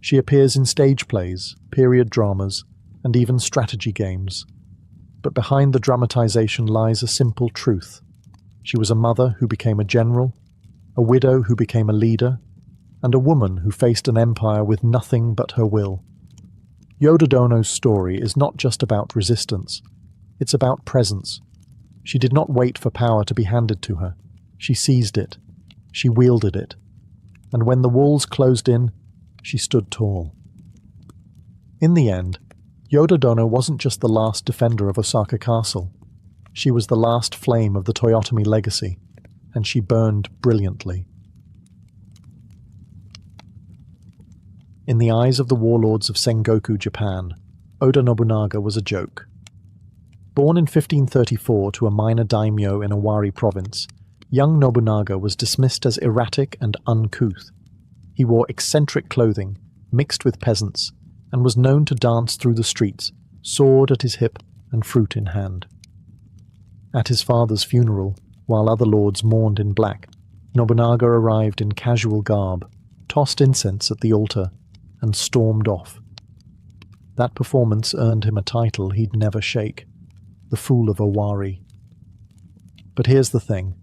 She appears in stage plays, period dramas, and even strategy games. But behind the dramatization lies a simple truth. She was a mother who became a general, a widow who became a leader, and a woman who faced an empire with nothing but her will. Yododono's story is not just about resistance, it's about presence. She did not wait for power to be handed to her. She seized it. She wielded it. And when the walls closed in, she stood tall. In the end, Yododono wasn't just the last defender of Osaka Castle. She was the last flame of the Toyotomi legacy, and she burned brilliantly. In the eyes of the warlords of Sengoku Japan, Oda Nobunaga was a joke. Born in 1534 to a minor daimyo in Owari province, young Nobunaga was dismissed as erratic and uncouth. He wore eccentric clothing, mixed with peasants, and was known to dance through the streets, sword at his hip and fruit in hand. At his father's funeral, while other lords mourned in black, Nobunaga arrived in casual garb, tossed incense at the altar, and stormed off. That performance earned him a title he'd never shake, the Fool of Owari. But here's the thing,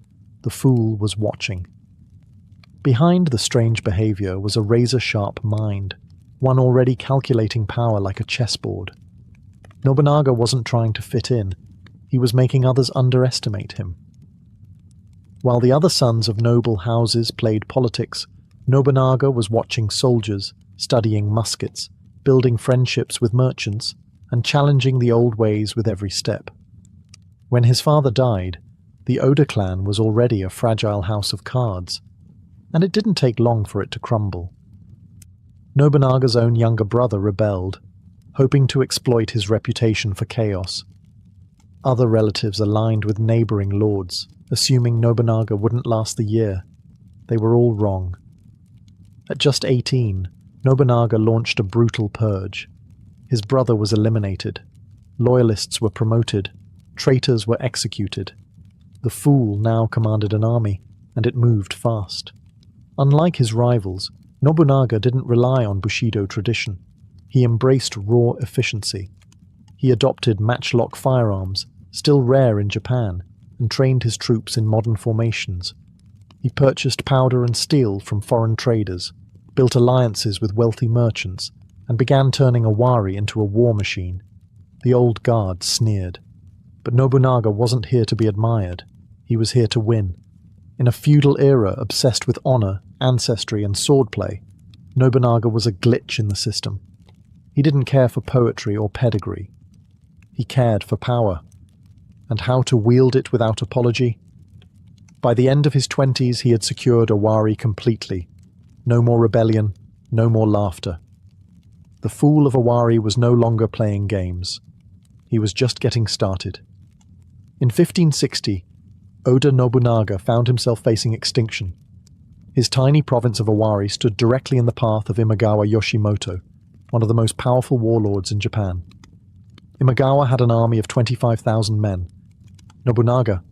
the fool was watching. Behind the strange behavior was a razor-sharp mind, one already calculating power like a chessboard. Nobunaga wasn't trying to fit in, he was making others underestimate him. While the other sons of noble houses played politics, Nobunaga was watching soldiers, studying muskets, building friendships with merchants, and challenging the old ways with every step. When his father died, the Oda clan was already a fragile house of cards, and it didn't take long for it to crumble. Nobunaga's own younger brother rebelled, hoping to exploit his reputation for chaos. Other relatives aligned with neighboring lords, assuming Nobunaga wouldn't last the year. They were all wrong. At just 18, Nobunaga launched a brutal purge. His brother was eliminated. Loyalists were promoted. Traitors were executed. The fool now commanded an army, and it moved fast. Unlike his rivals, Nobunaga didn't rely on Bushido tradition. He embraced raw efficiency. He adopted matchlock firearms, still rare in Japan, and trained his troops in modern formations. He purchased powder and steel from foreign traders, built alliances with wealthy merchants, and began turning Owari into a war machine. The old guard sneered. But Nobunaga wasn't here to be admired. He was here to win. In a feudal era obsessed with honor, ancestry, and swordplay, Nobunaga was a glitch in the system. He didn't care for poetry or pedigree. He cared for power. and how to wield it without apology. By the end of his 20s, he had secured Owari completely. No more rebellion, no more laughter. The fool of Owari was no longer playing games. He was just getting started. In 1560, Oda Nobunaga found himself facing extinction. His tiny province of Owari stood directly in the path of Imagawa Yoshimoto, one of the most powerful warlords in Japan. Imagawa had an army of 25,000 men. Nobunaga,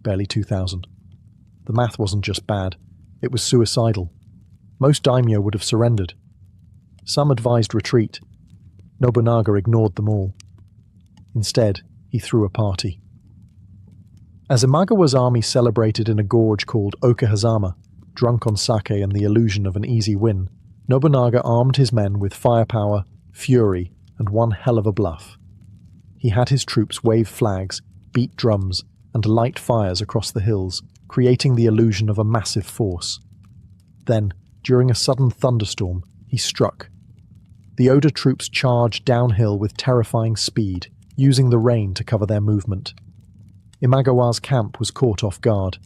barely 2,000. The math wasn't just bad, it was suicidal. Most daimyo would have surrendered. Some advised retreat. Nobunaga ignored them all. Instead, he threw a party. As Imagawa's army celebrated in a gorge called Okehazama, drunk on sake and the illusion of an easy win, Nobunaga armed his men with firepower, fury, and one hell of a bluff. He had his troops wave flags, beat drums, and light fires across the hills, creating the illusion of a massive force. Then, during a sudden thunderstorm, he struck. The Oda troops charged downhill with terrifying speed, using the rain to cover their movement. Imagawa's camp was caught off guard.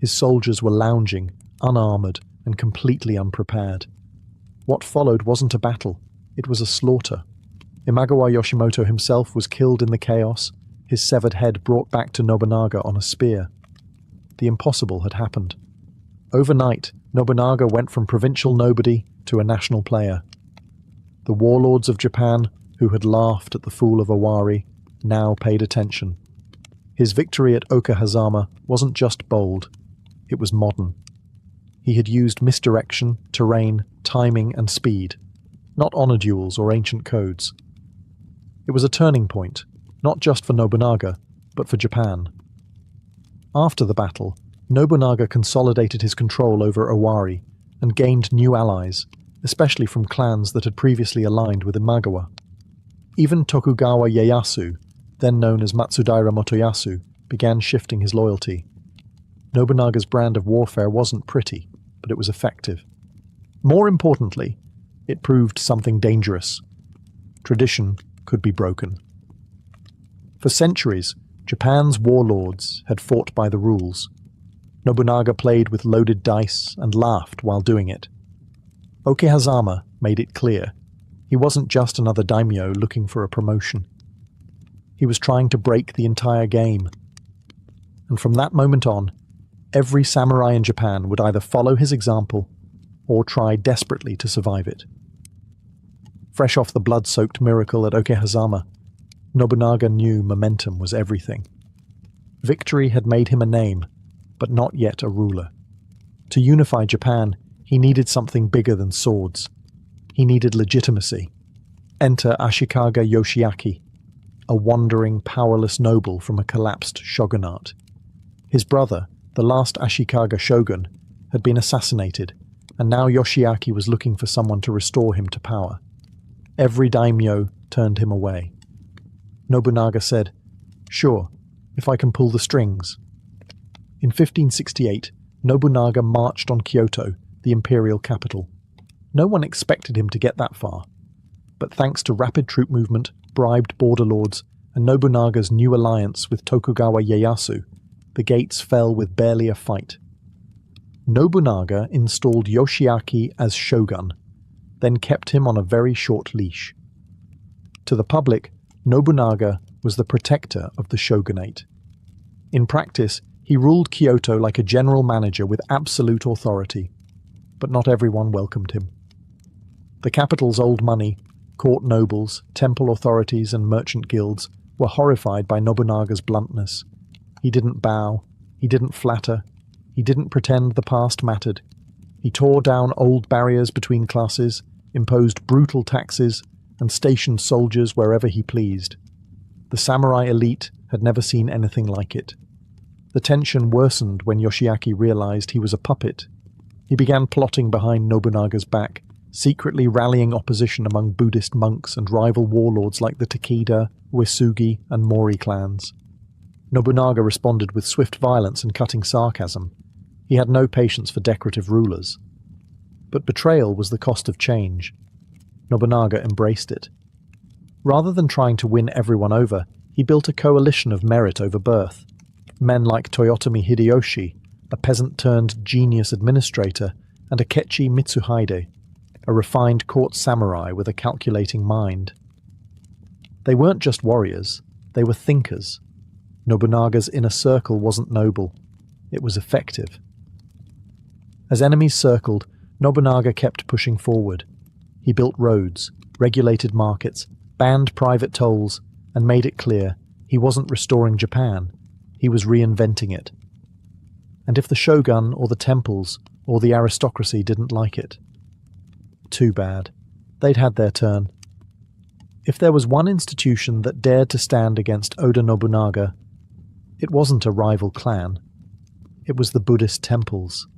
His soldiers were lounging, unarmored, and completely unprepared. What followed wasn't a battle, it was a slaughter. Imagawa Yoshimoto himself was killed in the chaos, his severed head brought back to Nobunaga on a spear. The impossible had happened. Overnight, Nobunaga went from provincial nobody to a national player. The warlords of Japan, who had laughed at the fool of Owari, now paid attention. His victory at Okehazama wasn't just bold, it was modern. He had used misdirection, terrain, timing, and speed, not honor duels or ancient codes. It was a turning point, not just for Nobunaga, but for Japan. After the battle, Nobunaga consolidated his control over Owari and gained new allies, especially from clans that had previously aligned with Imagawa. Even Tokugawa Ieyasu, then known as Matsudaira Motoyasu, began shifting his loyalty. Nobunaga's brand of warfare wasn't pretty, but it was effective. More importantly, it proved something dangerous. Tradition could be broken. For centuries, Japan's warlords had fought by the rules. Nobunaga played with loaded dice and laughed while doing it. Okehazama made it clear. He wasn't just another daimyo looking for a promotion. He was trying to break the entire game. And from that moment on, every samurai in Japan would either follow his example or try desperately to survive it. Fresh off the blood-soaked miracle at Okehazama, Nobunaga knew momentum was everything. Victory had made him a name, but not yet a ruler. To unify Japan, he needed something bigger than swords. He needed legitimacy. Enter Ashikaga Yoshiaki, a wandering, powerless noble from a collapsed shogunate. His brother, the last Ashikaga shogun, had been assassinated, and now Yoshiaki was looking for someone to restore him to power. Every daimyo turned him away. Nobunaga said, "Sure, if I can pull the strings." In 1568, Nobunaga marched on Kyoto, the imperial capital. No one expected him to get that far. But thanks to rapid troop movement, bribed border lords, and Nobunaga's new alliance with Tokugawa Ieyasu, the gates fell with barely a fight. Nobunaga installed Yoshiaki as shogun, then kept him on a very short leash. To the public, Nobunaga was the protector of the shogunate. In practice, he ruled Kyoto like a general manager with absolute authority, but not everyone welcomed him. The capital's old money, court nobles, temple authorities, and merchant guilds were horrified by Nobunaga's bluntness. He didn't bow, he didn't flatter, he didn't pretend the past mattered. He tore down old barriers between classes, imposed brutal taxes, and stationed soldiers wherever he pleased. The samurai elite had never seen anything like it. The tension worsened when Yoshiaki realized he was a puppet. He began plotting behind Nobunaga's back, secretly rallying opposition among Buddhist monks and rival warlords like the Takeda, Uesugi, and Mori clans. Nobunaga responded with swift violence and cutting sarcasm. He had no patience for decorative rulers. But betrayal was the cost of change. Nobunaga embraced it. Rather than trying to win everyone over, He built a coalition of merit over birth. Men like Toyotomi Hideyoshi, a peasant-turned-genius administrator, and Akechi Mitsuhide, a refined court samurai with a calculating mind. They weren't just warriors, they were thinkers. Nobunaga's inner circle wasn't noble, it was effective. As enemies circled, Nobunaga kept pushing forward. He built roads, regulated markets, banned private tolls, and made it clear he wasn't restoring Japan, he was reinventing it. And if the shogun or the temples or the aristocracy didn't like it, too bad. They'd had their turn. If there was one institution that dared to stand against Oda Nobunaga, it wasn't a rival clan. It was the Buddhist temples.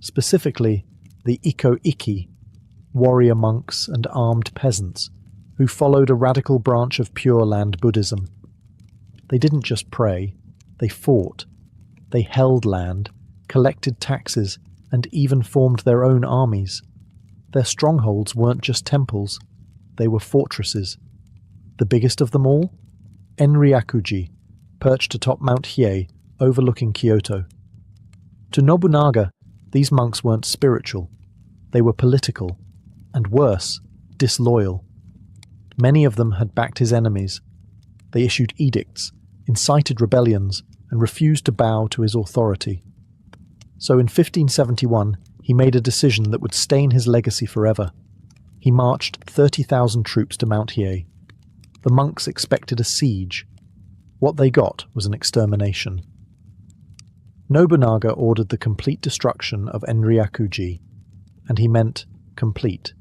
Specifically, the Iko-Iki, warrior monks and armed peasants, who followed a radical branch of Pure Land Buddhism. They didn't just pray, they fought. They held land, collected taxes, and even formed their own armies. Their strongholds weren't just temples, they were fortresses. The biggest of them all? Enryakuji, perched atop Mount Hiei, overlooking Kyoto. To Nobunaga, these monks weren't spiritual, they were political, and worse, disloyal. Many of them had backed his enemies. They issued edicts, incited rebellions, and refused to bow to his authority. So in 1571, he made a decision that would stain his legacy forever. He marched 30,000 troops to Mount Hiei. The monks expected a siege. What they got was an extermination. Nobunaga ordered the complete destruction of Enryakuji, and he meant complete.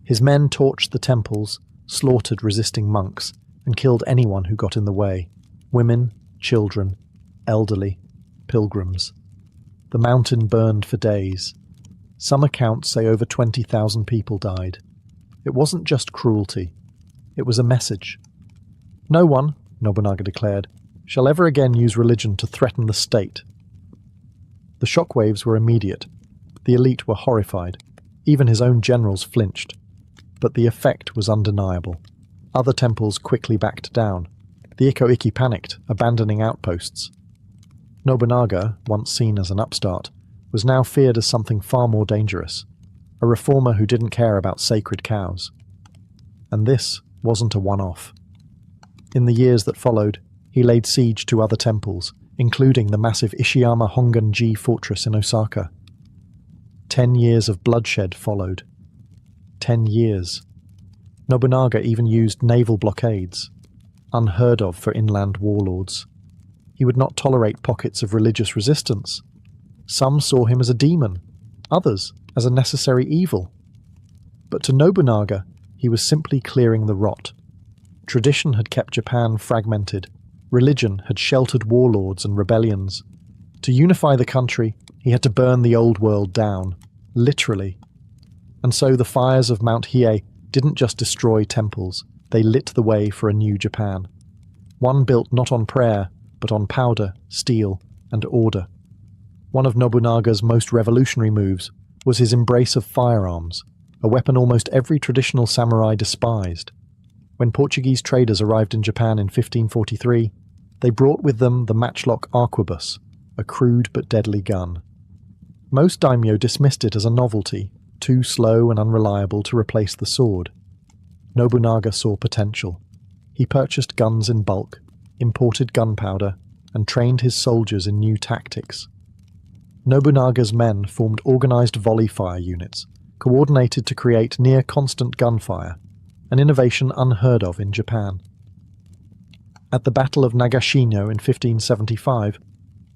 His men torched the temples, slaughtered resisting monks, and killed anyone who got in the way. Women, children, elderly, pilgrims. The mountain burned for days. Some accounts say over 20,000 people died. It wasn't just cruelty. It was a message. No one, Nobunaga declared, shall ever again use religion to threaten the state. The shockwaves were immediate. The elite were horrified. Even his own generals flinched. But the effect was undeniable. Other temples quickly backed down. The Iko-Iki panicked, abandoning outposts. Nobunaga, once seen as an upstart, was now feared as something far more dangerous, a reformer who didn't care about sacred cows. And this wasn't a one-off. In the years that followed, he laid siege to other temples, including the massive Ishiyama Hongan-ji fortress in Osaka. 10 years of bloodshed followed. 10 years. Nobunaga even used naval blockades, unheard of for inland warlords. He would not tolerate pockets of religious resistance. Some saw him as a demon, others as a necessary evil. But to Nobunaga, he was simply clearing the rot. Tradition had kept Japan fragmented. Religion had sheltered warlords and rebellions. To unify the country, he had to burn the old world down, literally. And so the fires of Mount Hiei didn't just destroy temples, they lit the way for a new Japan. One built not on prayer, but on powder, steel, and order. One of Nobunaga's most revolutionary moves was his embrace of firearms, a weapon almost every traditional samurai despised. When Portuguese traders arrived in Japan in 1543, they brought with them the matchlock arquebus, a crude but deadly gun. Most daimyo dismissed it as a novelty, too slow and unreliable to replace the sword. Nobunaga saw potential. He purchased guns in bulk, imported gunpowder, and trained his soldiers in new tactics. Nobunaga's men formed organized volley fire units, coordinated to create near-constant gunfire, an innovation unheard of in Japan. At the Battle of Nagashino in 1575,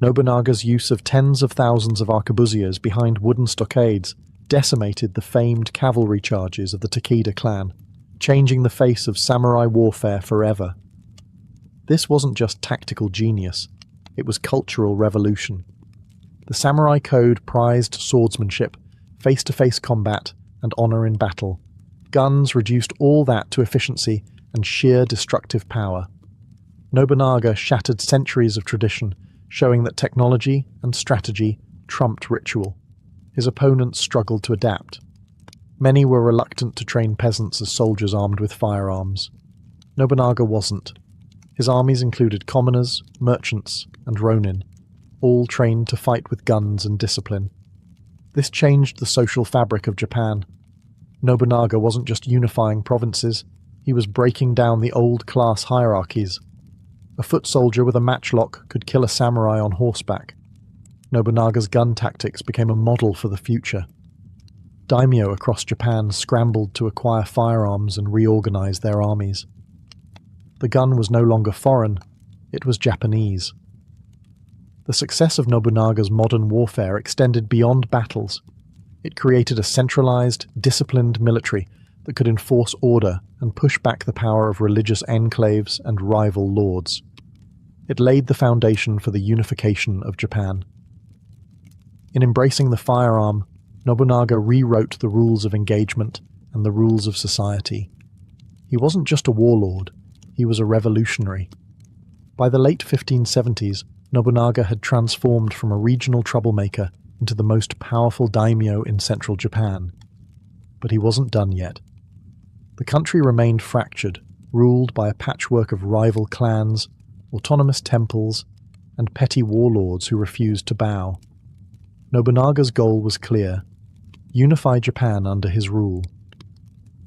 Nobunaga's use of tens of thousands of arquebusiers behind wooden stockades decimated the famed cavalry charges of the Takeda clan, changing the face of samurai warfare forever. This wasn't just tactical genius, it was cultural revolution. The samurai code prized swordsmanship, face-to-face combat, and honor in battle. Guns reduced all that to efficiency and sheer destructive power. Nobunaga shattered centuries of tradition, showing that technology and strategy trumped ritual. His opponents struggled to adapt. Many were reluctant to train peasants as soldiers armed with firearms. Nobunaga wasn't. His armies included commoners, merchants, and ronin, all trained to fight with guns and discipline. This changed the social fabric of Japan. Nobunaga wasn't just unifying provinces, he was breaking down the old class hierarchies. A foot soldier with a matchlock could kill a samurai on horseback. Nobunaga's gun tactics became a model for the future. Daimyo across Japan scrambled to acquire firearms and reorganize their armies. The gun was no longer foreign, it was Japanese. The success of Nobunaga's modern warfare extended beyond battles. It created a centralized, disciplined military that could enforce order and push back the power of religious enclaves and rival lords. It laid the foundation for the unification of Japan. In embracing the firearm, Nobunaga rewrote the rules of engagement and the rules of society. He wasn't just a warlord, he was a revolutionary. By the late 1570s, Nobunaga had transformed from a regional troublemaker into the most powerful daimyo in central Japan. But he wasn't done yet. The country remained fractured, ruled by a patchwork of rival clans, autonomous temples, and petty warlords who refused to bow. Nobunaga's goal was clear: unify Japan under his rule.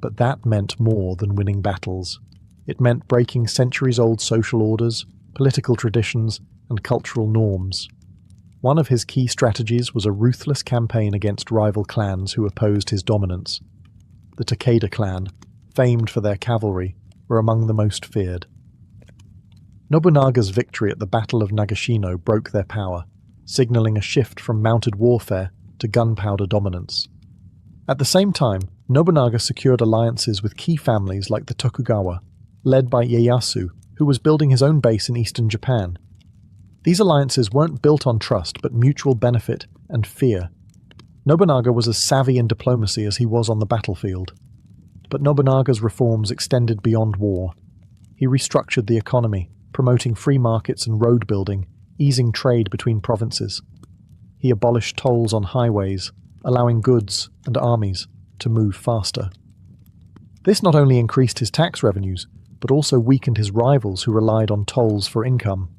But that meant more than winning battles. It meant breaking centuries-old social orders, political traditions, and cultural norms. One of his key strategies was a ruthless campaign against rival clans who opposed his dominance. The Takeda clan, famed for their cavalry, were among the most feared. Nobunaga's victory at the Battle of Nagashino broke their power, signaling a shift from mounted warfare to gunpowder dominance. At the same time, Nobunaga secured alliances with key families like the Tokugawa, led by Ieyasu, who was building his own base in eastern Japan. These alliances weren't built on trust, but mutual benefit and fear. Nobunaga was as savvy in diplomacy as he was on the battlefield. But Nobunaga's reforms extended beyond war. He restructured the economy, promoting free markets and road building, easing trade between provinces. He abolished tolls on highways, allowing goods and armies to move faster. This not only increased his tax revenues, but also weakened his rivals who relied on tolls for income.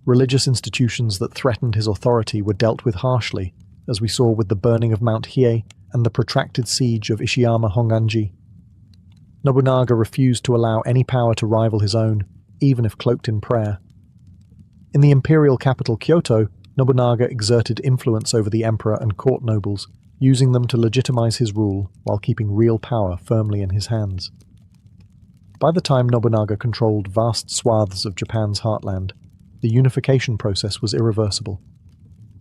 Religious institutions that threatened his authority were dealt with harshly, as we saw with the burning of Mount Hiei and the protracted siege of Ishiyama Honganji. Nobunaga refused to allow any power to rival his own, even if cloaked in prayer. In the imperial capital Kyoto, Nobunaga exerted influence over the emperor and court nobles, using them to legitimize his rule while keeping real power firmly in his hands. By the time Nobunaga controlled vast swaths of Japan's heartland, the unification process was irreversible.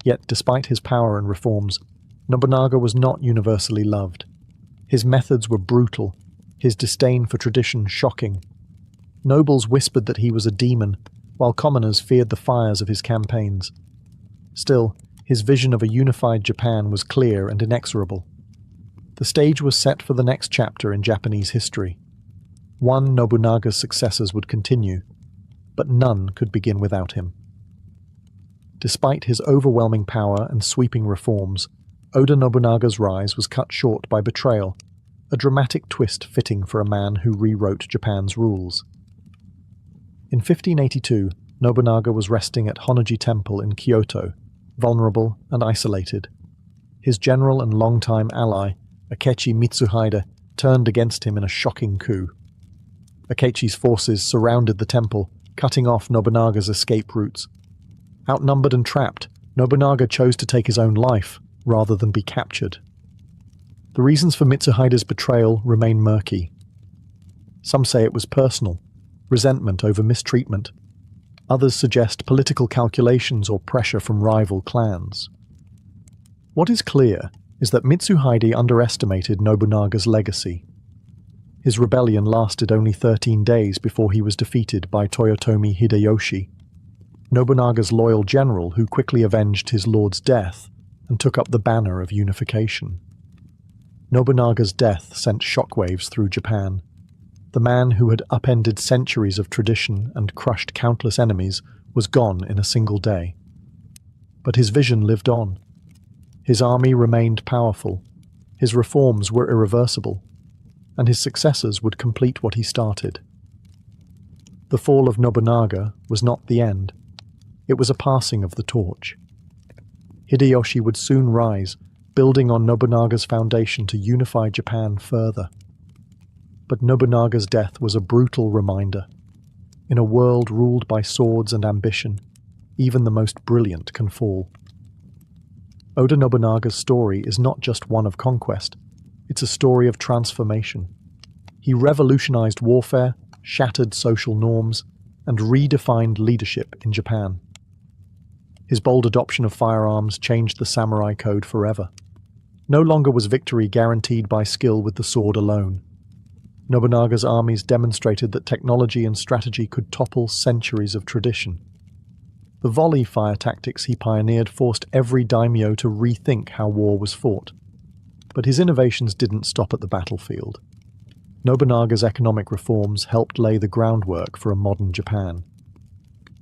Yet, despite his power and reforms, Nobunaga was not universally loved. His methods were brutal, his disdain for tradition shocking. Nobles whispered that he was a demon, while commoners feared the fires of his campaigns. Still, his vision of a unified Japan was clear and inexorable. The stage was set for the next chapter in Japanese history. One Nobunaga's successors would continue, but none could begin without him. Despite his overwhelming power and sweeping reforms, Oda Nobunaga's rise was cut short by betrayal, a dramatic twist fitting for a man who rewrote Japan's rules. In 1582, Nobunaga was resting at Honnoji Temple in Kyoto, vulnerable and isolated. His general and longtime ally, Akechi Mitsuhide, turned against him in a shocking coup. Akechi's forces surrounded the temple, cutting off Nobunaga's escape routes. Outnumbered and trapped, Nobunaga chose to take his own life, rather than be captured. The reasons for Mitsuhide's betrayal remain murky. Some say it was personal, resentment over mistreatment. Others suggest political calculations or pressure from rival clans. What is clear is that Mitsuhide underestimated Nobunaga's legacy. His rebellion lasted only 13 days before he was defeated by Toyotomi Hideyoshi, Nobunaga's loyal general who quickly avenged his lord's death and took up the banner of unification. Nobunaga's death sent shockwaves through Japan. The man who had upended centuries of tradition and crushed countless enemies was gone in a single day. But his vision lived on. His army remained powerful, his reforms were irreversible, and his successors would complete what he started. The fall of Nobunaga was not the end. It was a passing of the torch. Hideyoshi would soon rise, building on Nobunaga's foundation to unify Japan further. But Nobunaga's death was a brutal reminder. In a world ruled by swords and ambition, even the most brilliant can fall. Oda Nobunaga's story is not just one of conquest, it's a story of transformation. He revolutionized warfare, shattered social norms, and redefined leadership in Japan. His bold adoption of firearms changed the samurai code forever. No longer was victory guaranteed by skill with the sword alone. Nobunaga's armies demonstrated that technology and strategy could topple centuries of tradition. The volley fire tactics he pioneered forced every daimyo to rethink how war was fought. But his innovations didn't stop at the battlefield. Nobunaga's economic reforms helped lay the groundwork for a modern Japan.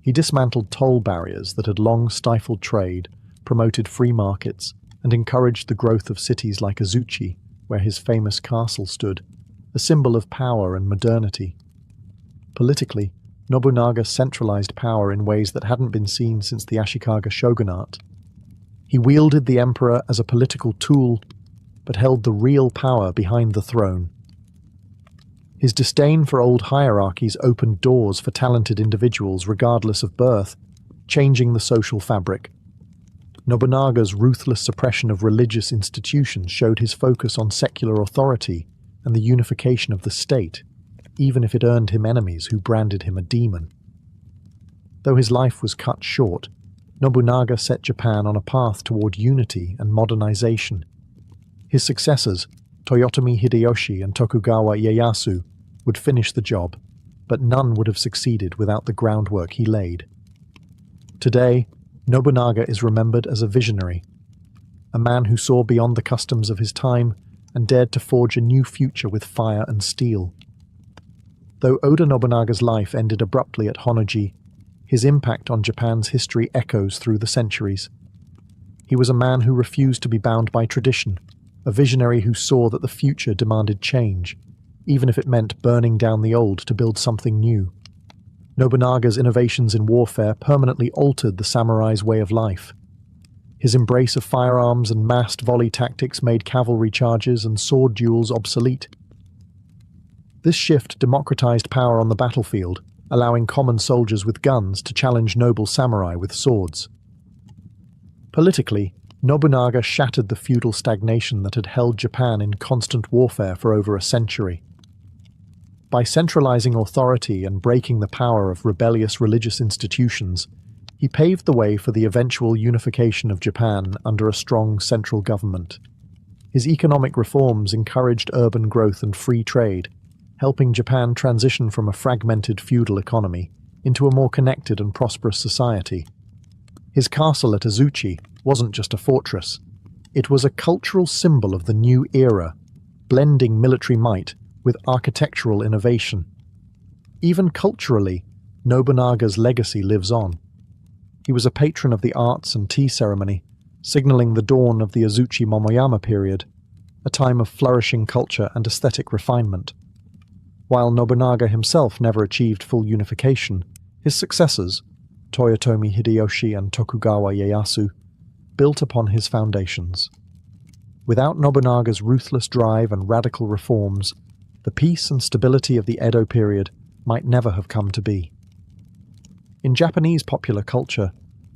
He dismantled toll barriers that had long stifled trade, promoted free markets, and encouraged the growth of cities like Azuchi, where his famous castle stood, a symbol of power and modernity. Politically, Nobunaga centralized power in ways that hadn't been seen since the Ashikaga shogunate. He wielded the emperor as a political tool, but held the real power behind the throne. His disdain for old hierarchies opened doors for talented individuals regardless of birth, changing the social fabric. Nobunaga's ruthless suppression of religious institutions showed his focus on secular authority and the unification of the state, even if it earned him enemies who branded him a demon. Though his life was cut short, Nobunaga set Japan on a path toward unity and modernization. His successors, Toyotomi Hideyoshi and Tokugawa Ieyasu, would finish the job, but none would have succeeded without the groundwork he laid. Today, Nobunaga is remembered as a visionary, a man who saw beyond the customs of his time and dared to forge a new future with fire and steel. Though Oda Nobunaga's life ended abruptly at Honnoji, his impact on Japan's history echoes through the centuries. He was a man who refused to be bound by tradition, a visionary who saw that the future demanded change, even if it meant burning down the old to build something new. Nobunaga's innovations in warfare permanently altered the samurai's way of life. His embrace of firearms and massed volley tactics made cavalry charges and sword duels obsolete. This shift democratized power on the battlefield, allowing common soldiers with guns to challenge noble samurai with swords. Politically, Nobunaga shattered the feudal stagnation that had held Japan in constant warfare for over a century. By centralizing authority and breaking the power of rebellious religious institutions, he paved the way for the eventual unification of Japan under a strong central government. His economic reforms encouraged urban growth and free trade, helping Japan transition from a fragmented feudal economy into a more connected and prosperous society. His castle at Azuchi wasn't just a fortress. It was a cultural symbol of the new era, blending military might with architectural innovation. Even culturally, Nobunaga's legacy lives on. He was a patron of the arts and tea ceremony, signaling the dawn of the Azuchi Momoyama period, a time of flourishing culture and aesthetic refinement. While Nobunaga himself never achieved full unification, his successors, Toyotomi Hideyoshi and Tokugawa Ieyasu, built upon his foundations. Without Nobunaga's ruthless drive and radical reforms, the peace and stability of the Edo period might never have come to be. In Japanese popular culture,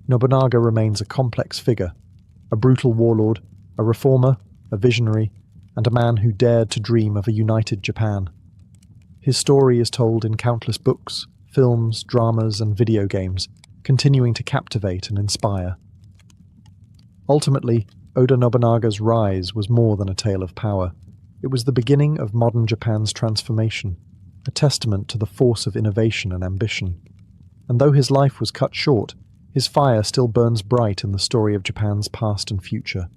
Nobunaga remains a complex figure, a brutal warlord, a reformer, a visionary, and a man who dared to dream of a united Japan. His story is told in countless books, films, dramas, and video games, continuing to captivate and inspire. Ultimately, Oda Nobunaga's rise was more than a tale of power. It was the beginning of modern Japan's transformation, a testament to the force of innovation and ambition. And though his life was cut short, his fire still burns bright in the story of Japan's past and future.